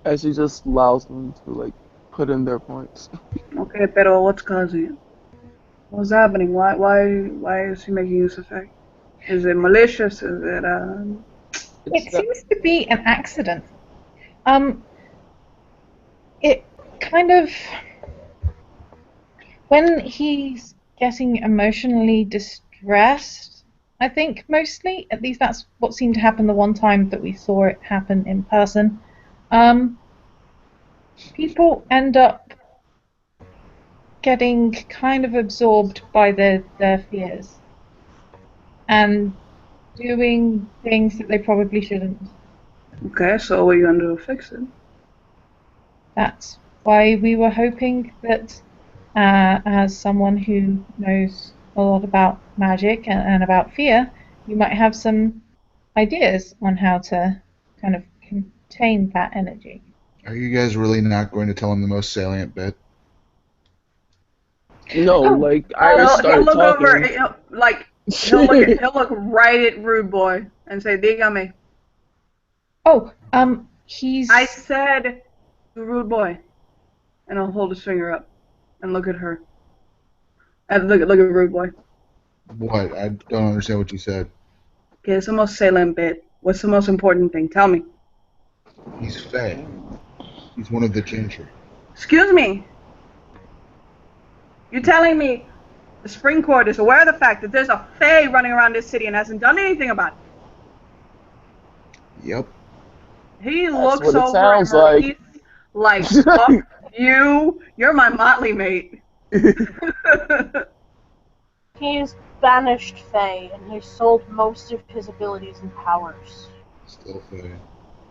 As he just allows them to like put in their points. Okay, pero what's causing it? What's happening? Why is he making this effect? Is it malicious? Is it It seems to be an accident. It kind of, when he's getting emotionally distressed, I think mostly, at least that's what seemed to happen the one time that we saw it happen in person. People end up getting kind of absorbed by their fears and doing things that they probably shouldn't. okay? So what are you gonna do to fix it? That's why we were hoping that, as someone who knows a lot about magic and about fear, you might have some ideas on how to kind of contain that energy. Are you guys really not going to tell him the most salient bit? No, like I He'll started look talking. over, he'll look right at Rude Boy and say, "Dígame." Oh, he's. I said, "The Rude Boy," and I'll hold his finger up and look at her. And look at Rude Boy. What? I don't understand what you said. Okay, it's the most salient bit. What's the most important thing? Tell me. He's Fae. He's one of the Ginger. Excuse me. You're telling me the Spring Court is aware of the fact that there's a Fae running around this city and hasn't done anything about it? Yep. He That's looks what it over sounds at Maurice like, fuck you. You're my motley mate. He is banished Fae, and he's sold most of his abilities and powers. Still Fae.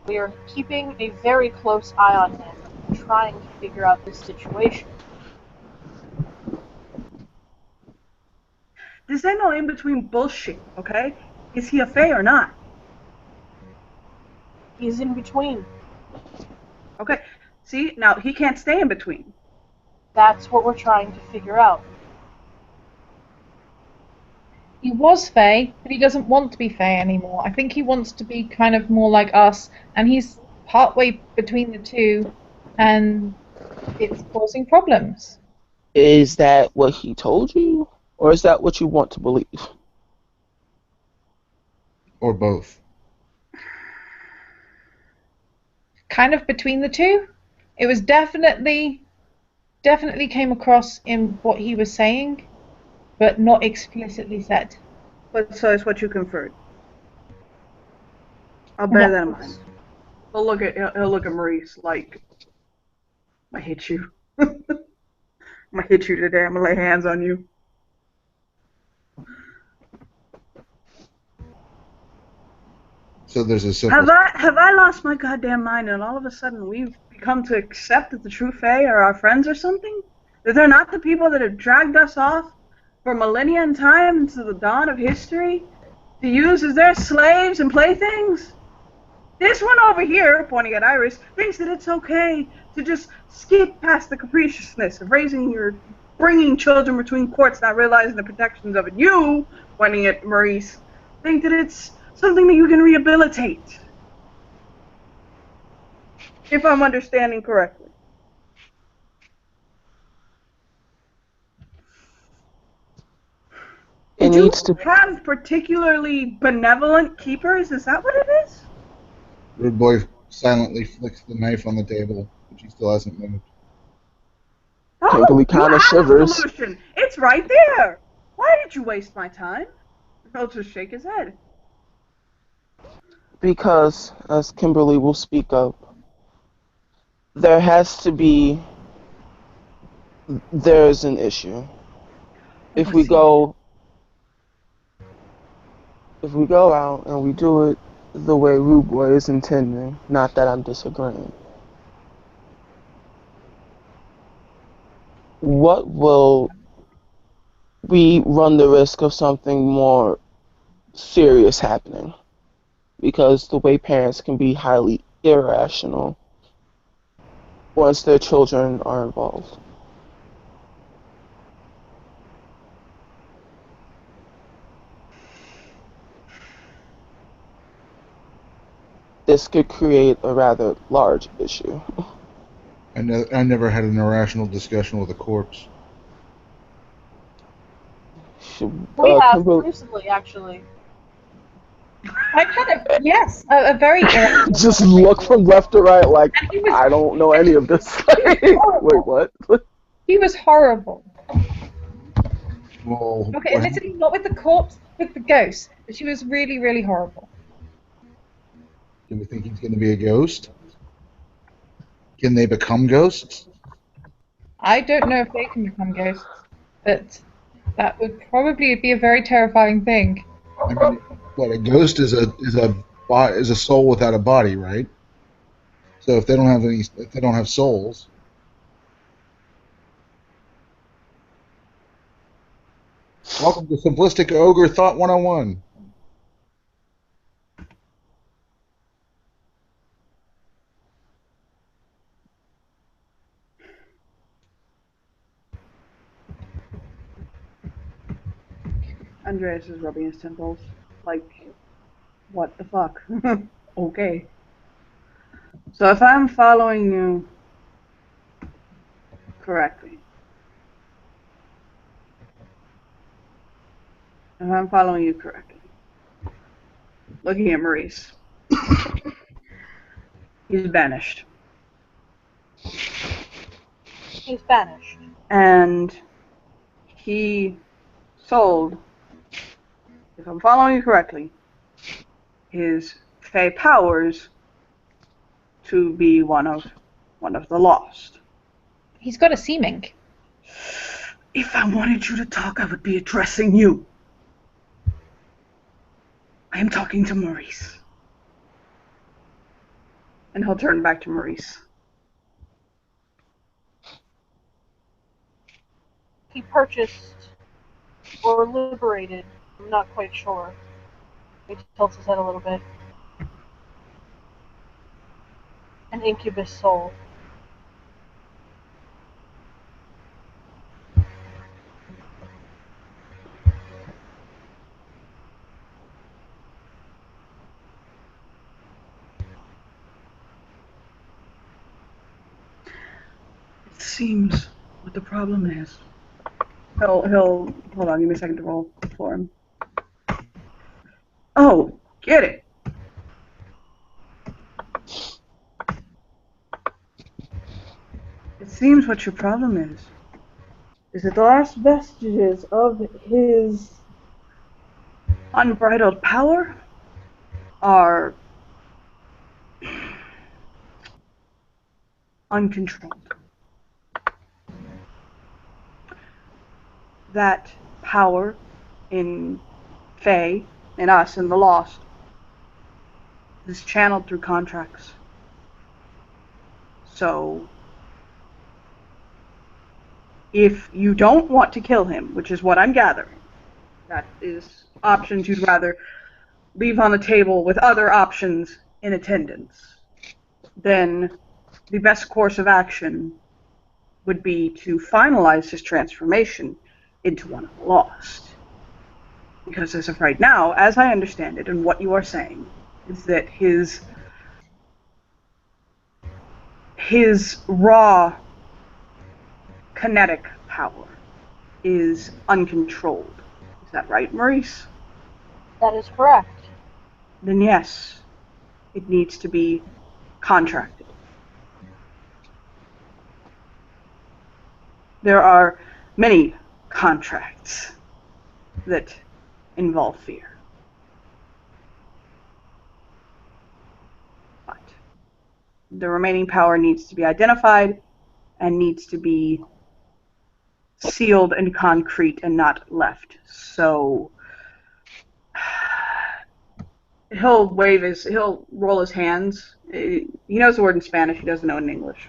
We are keeping a very close eye on him, and trying to figure out this situation. This ain't no in-between bullshit, okay? Is he a Fae or not? He's in between. Okay, see, now he can't stay in between. That's what we're trying to figure out. He was Fae, but he doesn't want to be Fae anymore. I think he wants to be kind of more like us, and he's partway between the two, and it's causing problems. Is that what he told you? Or is that what you want to believe? Or both. Kind of between the two. It was definitely came across in what he was saying, but not explicitly said. But so it's what you conferred. I'll bear that in mind. He'll look at Maurice like, I'm gonna hit you. I'm gonna hit you today. I'm gonna lay hands on you. So there's a simple. Have I lost my goddamn mind and all of a sudden we've become to accept that the true Fae are our friends or something? That they're not the people that have dragged us off for millennia in time into the dawn of history to use as their slaves and playthings? This one over here, pointing at Iris, thinks that it's okay to just skip past the capriciousness of bringing children between courts, not realizing the protections of it. You, pointing at Maurice, think that it's something that you can rehabilitate. If I'm understanding correctly. It Do you needs to. have particularly benevolent keepers? Is that what it is? Rude Boy silently flicks the knife on the table, but she still hasn't moved. Kimberly Oh, you kind of have a shivers solution. It's right there. Why did you waste my time? He'll just shake his head. because, as Kimberly will speak up, there has to be. There's an issue. If we What's he? go, if we go out and we do it the way Rude Boy is intending, not that I'm disagreeing, what will we run the risk of something more serious happening? Because the way parents can be highly irrational once their children are involved. This could create a rather large issue. I never had an irrational discussion with a corpse. We have Kimberly, recently, actually. I kind of, yes, a very irrational. just look from left to right like, And he was, I don't know any of this. Wait, what? he was horrible. Well, Okay, what admittedly not with the corpse, with the ghost, but she was really, really horrible. do we think he's going to be a ghost? Can they become ghosts? I don't know if they can become ghosts, but that would probably be a very terrifying thing. I mean, what a ghost is a soul without a body, right? So if they don't have souls, welcome to Simplistic Ogre Thought 101. Andreas is rubbing his temples. Like, what the fuck? Okay. So if I'm following you correctly, looking at Maurice, he's banished. He's banished. And he sold, if I'm following you correctly, his Fey powers to be one of the lost. He's got a seeming. If I wanted you to talk, I would be addressing you. I am talking to Maurice. And he'll turn back to Maurice. He purchased or liberated, I'm not quite sure. He tilts his head a little bit. An incubus soul. It seems what the problem is. He'll hold on, give me a second to roll for him. Oh, get it. It seems what your problem is that the last vestiges of his unbridled power are uncontrolled. That power in Fae, in us, in the Lost, is channeled through contracts. So, if you don't want to kill him, which is what I'm gathering, that is options you'd rather leave on the table with other options in attendance, then the best course of action would be to finalize his transformation into one of the lost. Because as of right now, as I understand it, and what you are saying, is that his raw kinetic power is uncontrolled. Is that right, Maurice? That is correct. Then yes, it needs to be contracted. There are many contracts that involve fear. But the remaining power needs to be identified and needs to be sealed in concrete and not left. So he'll roll his hands. He knows the word in Spanish, he doesn't know it in English.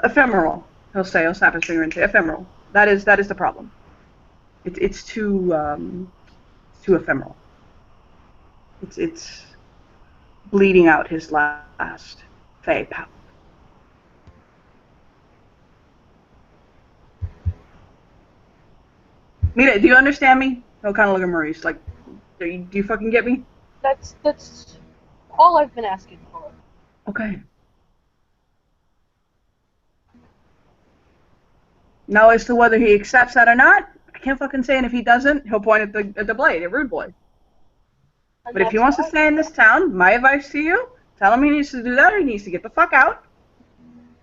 Ephemeral. He'll snap his finger and say ephemeral. That is the problem. It's too ephemeral. It's bleeding out his last Fey power. Mira, do you understand me? He'll kind of look at Maurice like, do you fucking get me? That's all I've been asking for. Okay. Now, as to whether he accepts that or not, I can't fucking say. And if he doesn't, he'll point at the blade, at Rude Boy. But if he wants to stay in this town, my advice to you, tell him he needs to do that or he needs to get the fuck out,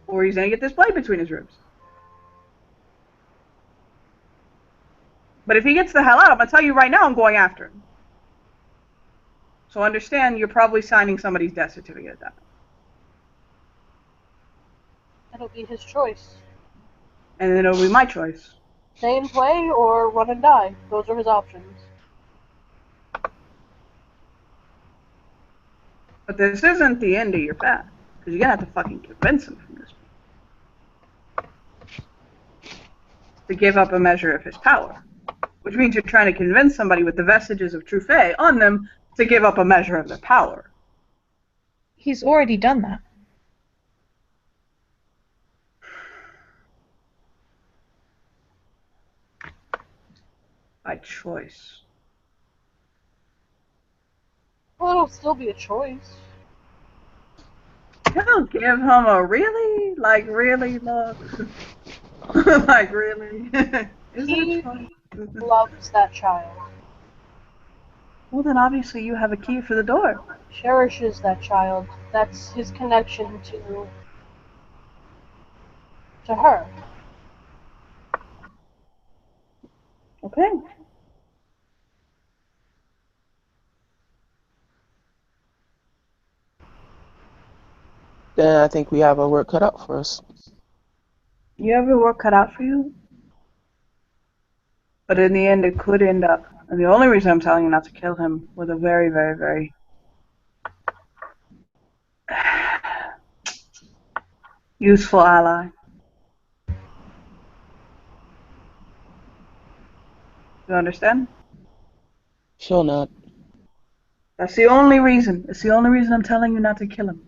or he's gonna get this blade between his ribs. But if he gets the hell out, I'm gonna tell you right now, I'm going after him. So understand, you're probably signing somebody's death certificate at that. It'll be his choice. And then it'll be my choice. Stay and play or run and die. Those are his options. But this isn't the end of your path, because you're gonna have to fucking convince him from this to give up a measure of his power. Which means you're trying to convince somebody with the vestiges of true Fae on them to give up a measure of their power. He's already done that. By choice. Well, it'll still be a choice. He'll give him a really? Like, really, look? Like, really? Is He it a choice? loves that child. Well, then obviously you have a key for the door. Cherishes that child. That's his connection to her. Okay. Then I think we have our work cut out for us. You have your work cut out for you? But in the end, it could end up. And the only reason I'm telling you not to kill him with a very, very, very useful ally. You understand? Sure not. That's the only reason. It's the only reason I'm telling you not to kill him.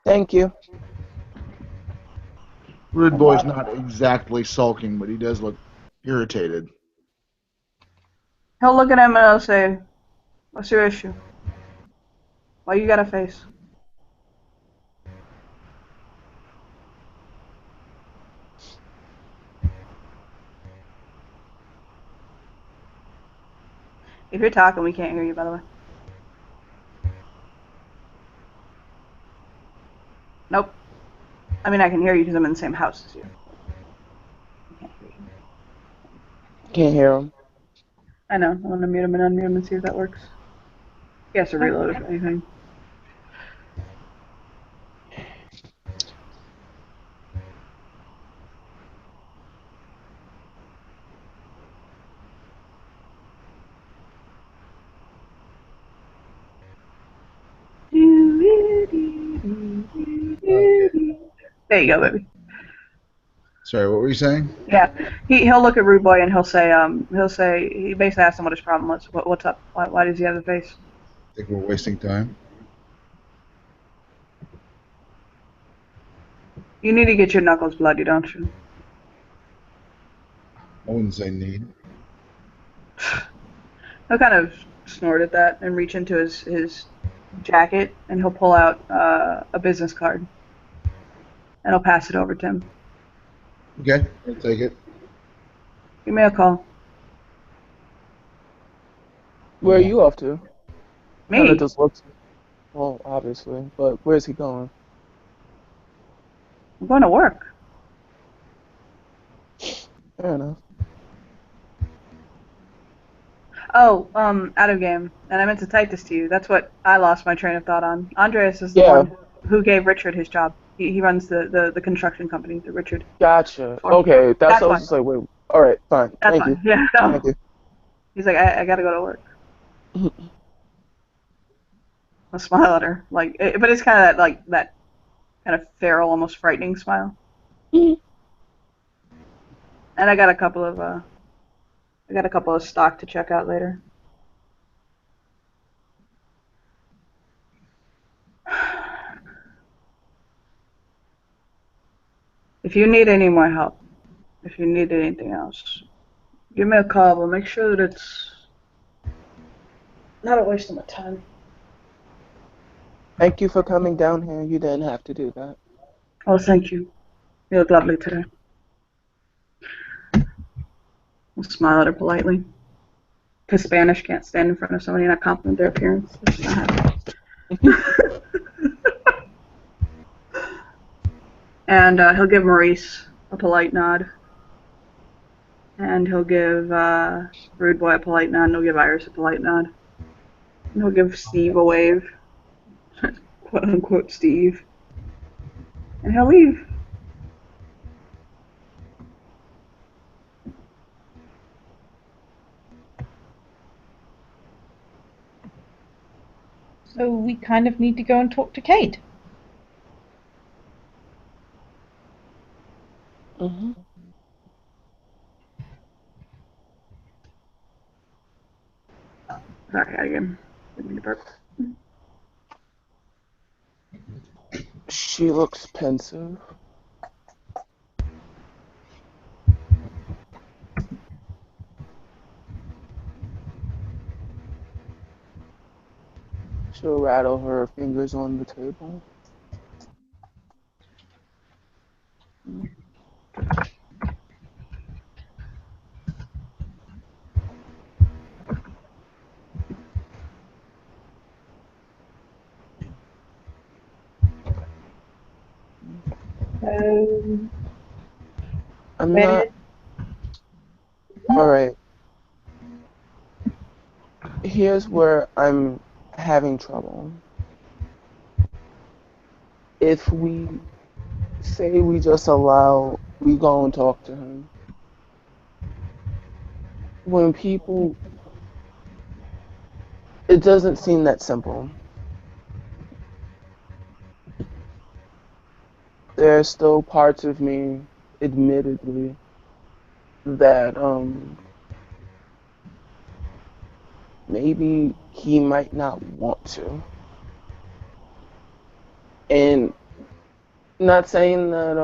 Thank you. Rude Boy's not exactly sulking, but he does look irritated. He'll look at him and he'll say, "What's your issue? Why you got a face?" If you're talking, we can't hear you, by the way. Nope. I mean, I can hear you because I'm in the same house as you. I can't hear you. Can't hear him. I know. I want to mute him and unmute him and see if that works. He has to reload if anything. There you go, baby. Sorry, what were you saying? Yeah, he'll look at Rude Boy and he'll say he basically asks him what his problem was. What's up? Why does he have the face? I think we're wasting time. You need to get your knuckles bloody, don't you? I wouldn't say need. He'll kind of snort at that and reach into his jacket and he'll pull out a business card and he'll pass it over to him. Okay, I'll take it. Give me a call. Where are you off to? Kind of Me? just looks. Well, obviously, but where's he going? I'm going to work. Fair enough. Oh, out of game. And I meant to type this to you. That's what I lost my train of thought on. Andreas is the Yeah. one who gave Richard his job. He runs the construction company that Richard. Gotcha. Or- Okay, that's That's what I was fine. just like, wait. All right, fine. That's Thank you. fine. Yeah. Thank you. He's like, I gotta go to work. I smile at her, like, but it's kind of that kind of feral, almost frightening smile. Mhm. And I got a couple of stock to check out later. If you need any more help, if you need anything else, give me a call. But make sure that it's not a waste of my time. Thank you for coming down here. You didn't have to do that. Oh, thank you. You look lovely today. I'll smile at her politely. Because Spanish can't stand in front of somebody and not compliment their appearance. It's just not happening. And he'll give Maurice a polite nod. And he'll give Rude Boy a polite nod. And he'll give Iris a polite nod. And he'll give Steve a wave. Quote unquote Steve. And he'll leave. So we kind of need to go and talk to Kate. Mm-hmm. Sorry, again. Didn't mean to burp. She looks pensive. She'll rattle her fingers on the table. I'm not. Alright. Here's where I'm having trouble. If we say we just allow, we go and talk to him. When people, it doesn't seem that simple. There are still parts of me, admittedly, that maybe he might not want to. And not saying that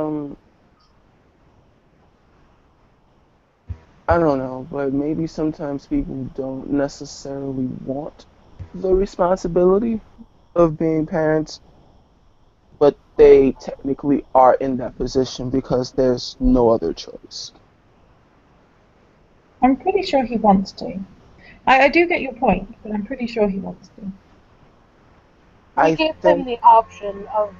I don't know, but maybe sometimes people don't necessarily want the responsibility of being parents, but they technically are in that position because there's no other choice. I'm pretty sure he wants to. I do get your point, but I'm pretty sure he wants to. We I gave think him the option of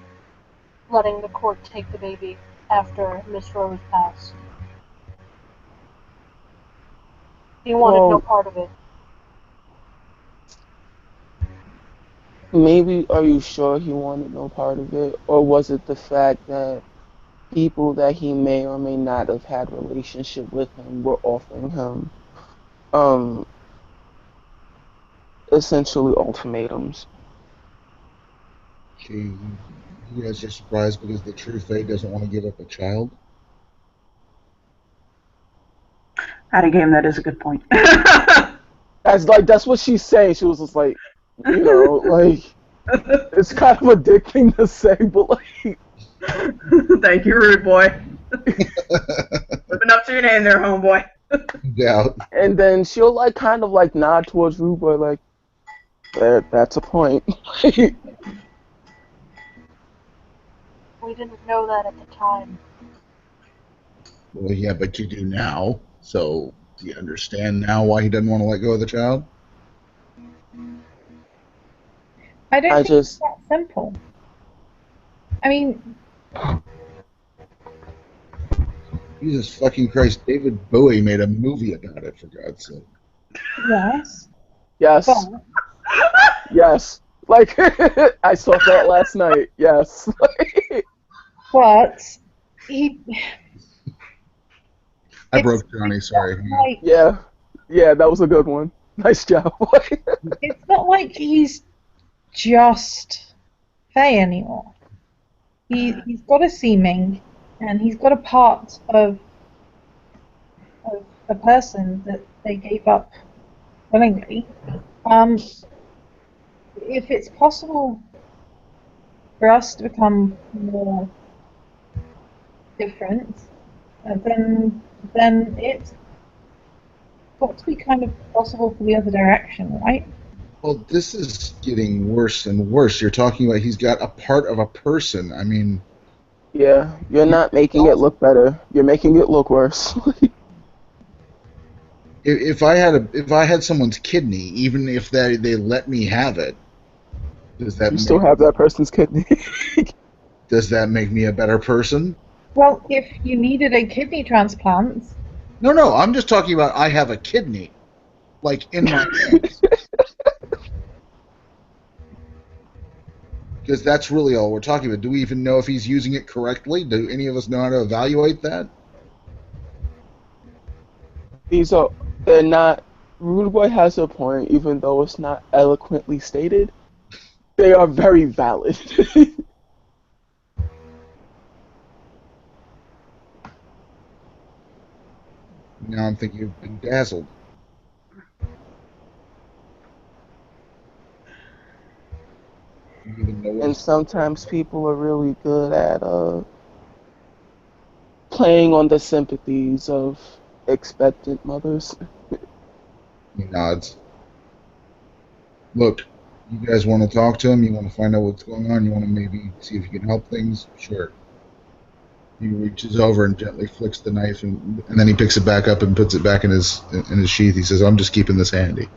letting the court take the baby after Miss Rose passed. He wanted no Well, part of it. maybe are you sure he wanted no part of it? Or was it the fact that people that he may or may not have had relationship with him were offering him um essentially ultimatums? You guys are surprised because the true Faye doesn't want to give up a child. Out of game, that is a good point. That's what she's saying. She was just like, like it's kind of a dick thing to say, but like Thank you, Rude Boy. Living up to your name there, homeboy. Doubt. and then she'll like kind of like nod towards Rude Boy like that's a point. We didn't know that at the time. Well, yeah, but you do now. So, do you understand now why he doesn't want to let go of the child? I don't I think it's just, that simple. I mean, Jesus fucking Christ, David Bowie made a movie about it, for God's sake. yes, but yes, yes. Like, I saw that last night. Yes. but he I it's broke Johnny, sorry. like Yeah, yeah, that was a good one. Nice job. it's not like he's just Faye anymore. He's got a seeming, and he's got a part of a person that they gave up willingly. Um, if it's possible for us to become more different, then it's got to be kind of possible for the other direction, right? Well, this is getting worse and worse. You're talking about he's got a part of a person. I mean, Yeah, you're not making it look better. You're making it look worse. if I had someone's kidney, even if they let me have it, does that You still make have that person's kidney. me a better person? Well, if you needed a kidney transplant, No, I'm just talking about I have a kidney, like in my hands, because that's really all we're talking about. Do we even know if he's using it correctly? Do any of us know how to evaluate that? These are, they're not, Rude Boy has a point, even though it's not eloquently stated. They are very valid. Now I'm thinking you've been dazzled. You even know what And it's sometimes people are really good at playing on the sympathies of expectant mothers. He nods. Look, you guys want to talk to him? You want to find out what's going on? You want to maybe see if you can help things? Sure. He reaches over and gently flicks the knife, and then he picks it back up and puts it back in his sheath. He says, "I'm just keeping this handy."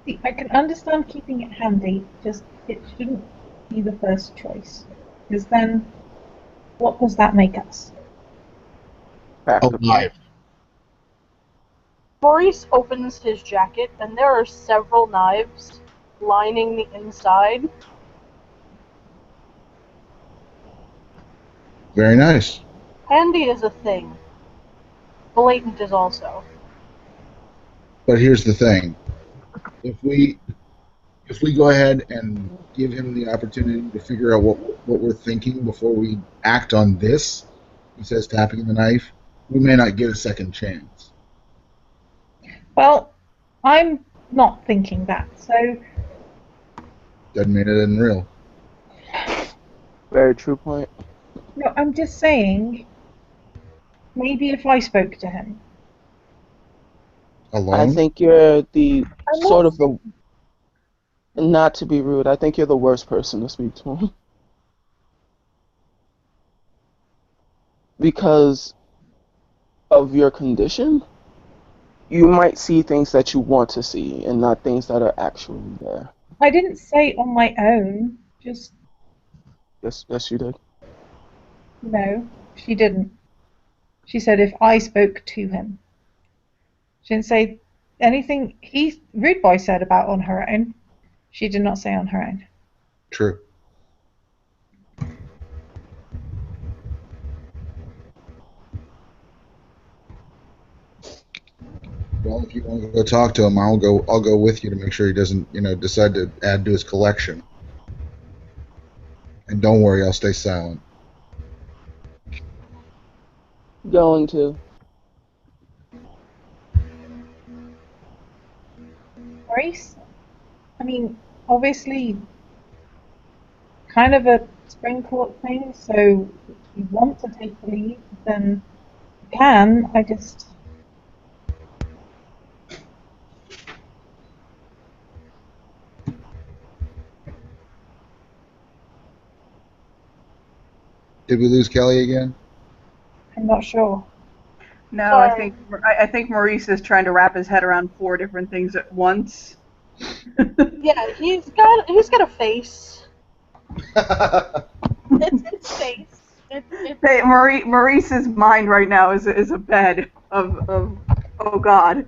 see, I can understand keeping it handy, just it shouldn't be the first choice. Because then, what does that make us? Practical. Alive. Maurice opens his jacket, and there are several knives lining the inside. Very nice. Handy is a thing. Blatant is also. But here's the thing: if we go ahead and give him the opportunity to figure out what we're thinking before we act on this, he says, tapping the knife, we may not get a second chance. Well, I'm not thinking that, so Doesn't mean it isn't real. Very true point. no, I'm just saying, maybe if I spoke to him. I Alone? think you're the I'm sort not of the, not to be rude, I think you're the worst person to speak to him. Because of your condition, you might see things that you want to see and not things that are actually there. I didn't say on my own, just Yes, yes, you did. no, she didn't. She said if I spoke to him. She didn't say anything Rude Boy said about on her own. She did not say on her own. True. Well, if you want to go talk to him, I'll go with you to make sure he doesn't, decide to add to his collection. And don't worry, I'll stay silent. Going to. Grace, I mean, obviously, kind of a spring court thing. So if you want to take the lead, then you can. I just Did we lose Kelly again? I'm not sure. No, Sorry. I think Maurice is trying to wrap his head around 4 different things at once. Yeah, he's got a face. It's face. Hey, Maurice's mind right now is a bed of oh god.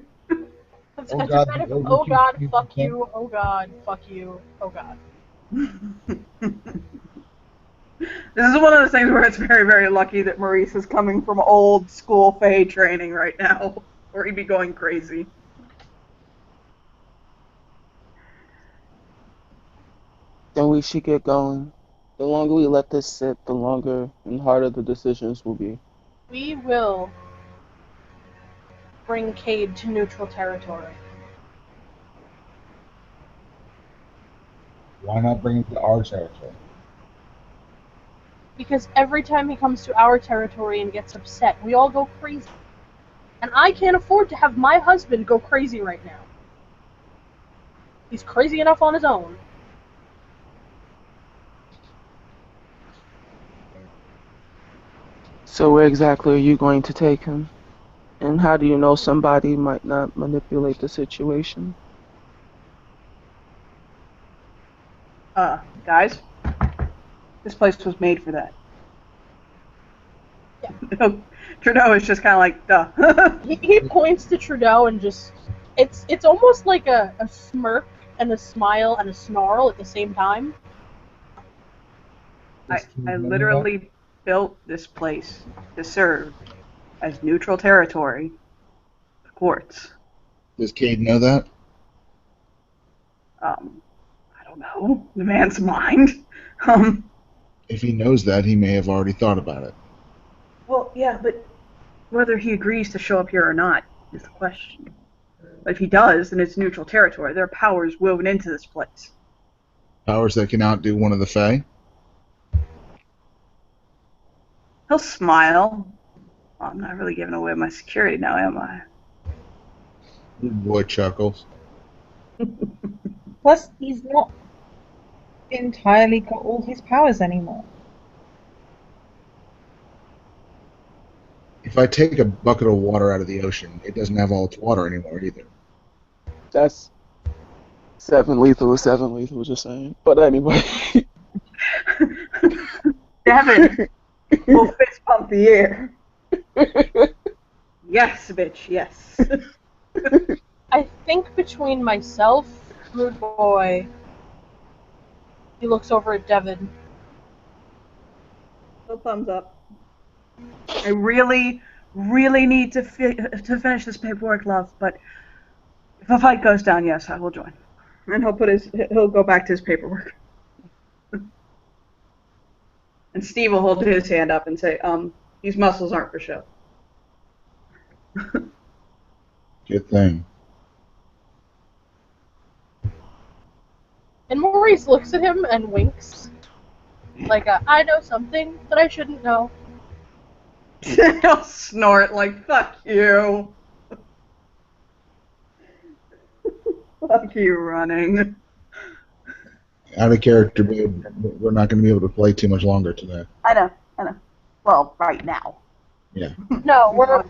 It's Oh a God, bed of, the oh God, overcute fuck people. you, oh God, fuck you, oh God. This is one of those things where it's very, very lucky that Maurice is coming from old school Fae training right now, or he'd be going crazy. Then we should get going. The longer we let this sit, the longer and harder the decisions will be. We will bring Cade to neutral territory. Why not bring it to our territory? Because every time he comes to our territory and gets upset, we all go crazy. And I can't afford to have my husband go crazy right now. He's crazy enough on his own. So where exactly are you going to take him? And how do you know somebody might not manipulate the situation? Guys, this place was made for that. Yeah. Trudeau is just kind of like, duh. He points to Trudeau and just... It's almost like a smirk and a smile and a snarl at the same time. I literally built this place to serve as neutral territory for courts. Does Cade know that? I don't know. The man's mind. If he knows that, he may have already thought about it. Well, yeah, but whether he agrees to show up here or not is the question. But if he does, then it's neutral territory. There are powers woven into this place. Powers that can outdo one of the Fae? He'll smile. Well, I'm not really giving away my security now, am I? Your boy chuckles. Plus, he's not entirely got all his powers anymore. If I take a bucket of water out of the ocean, it doesn't have all its water anymore either. That's 7 lethal, just saying. But anyway. Devin will fist pump the air. Yes, bitch, yes. I think between myself, Rude Boy, he looks over at Devin. No thumbs up. I really, really need to finish this paperwork, love. But if a fight goes down, yes, I will join. And he'll go back to his paperwork. And Steve will hold his hand up and say, these muscles aren't for show. Good thing. And Maurice looks at him and winks. Like, I know something that I shouldn't know. He'll snort like, fuck you. Fuck you running. Out of character, babe. We're not going to be able to play too much longer today. I know. Well, right now. Yeah. No, we're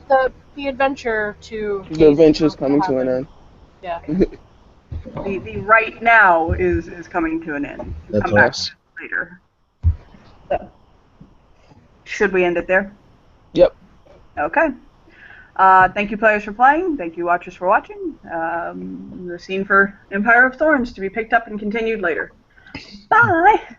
the adventure to... The adventure's coming to an end. Yeah. The right now is coming to an end. That's Come back awesome. later. So, should we end it there? Yep. Okay. Thank you, players, for playing. Thank you, watchers, for watching. The scene for Empire of Thorns to be picked up and continued later. Bye!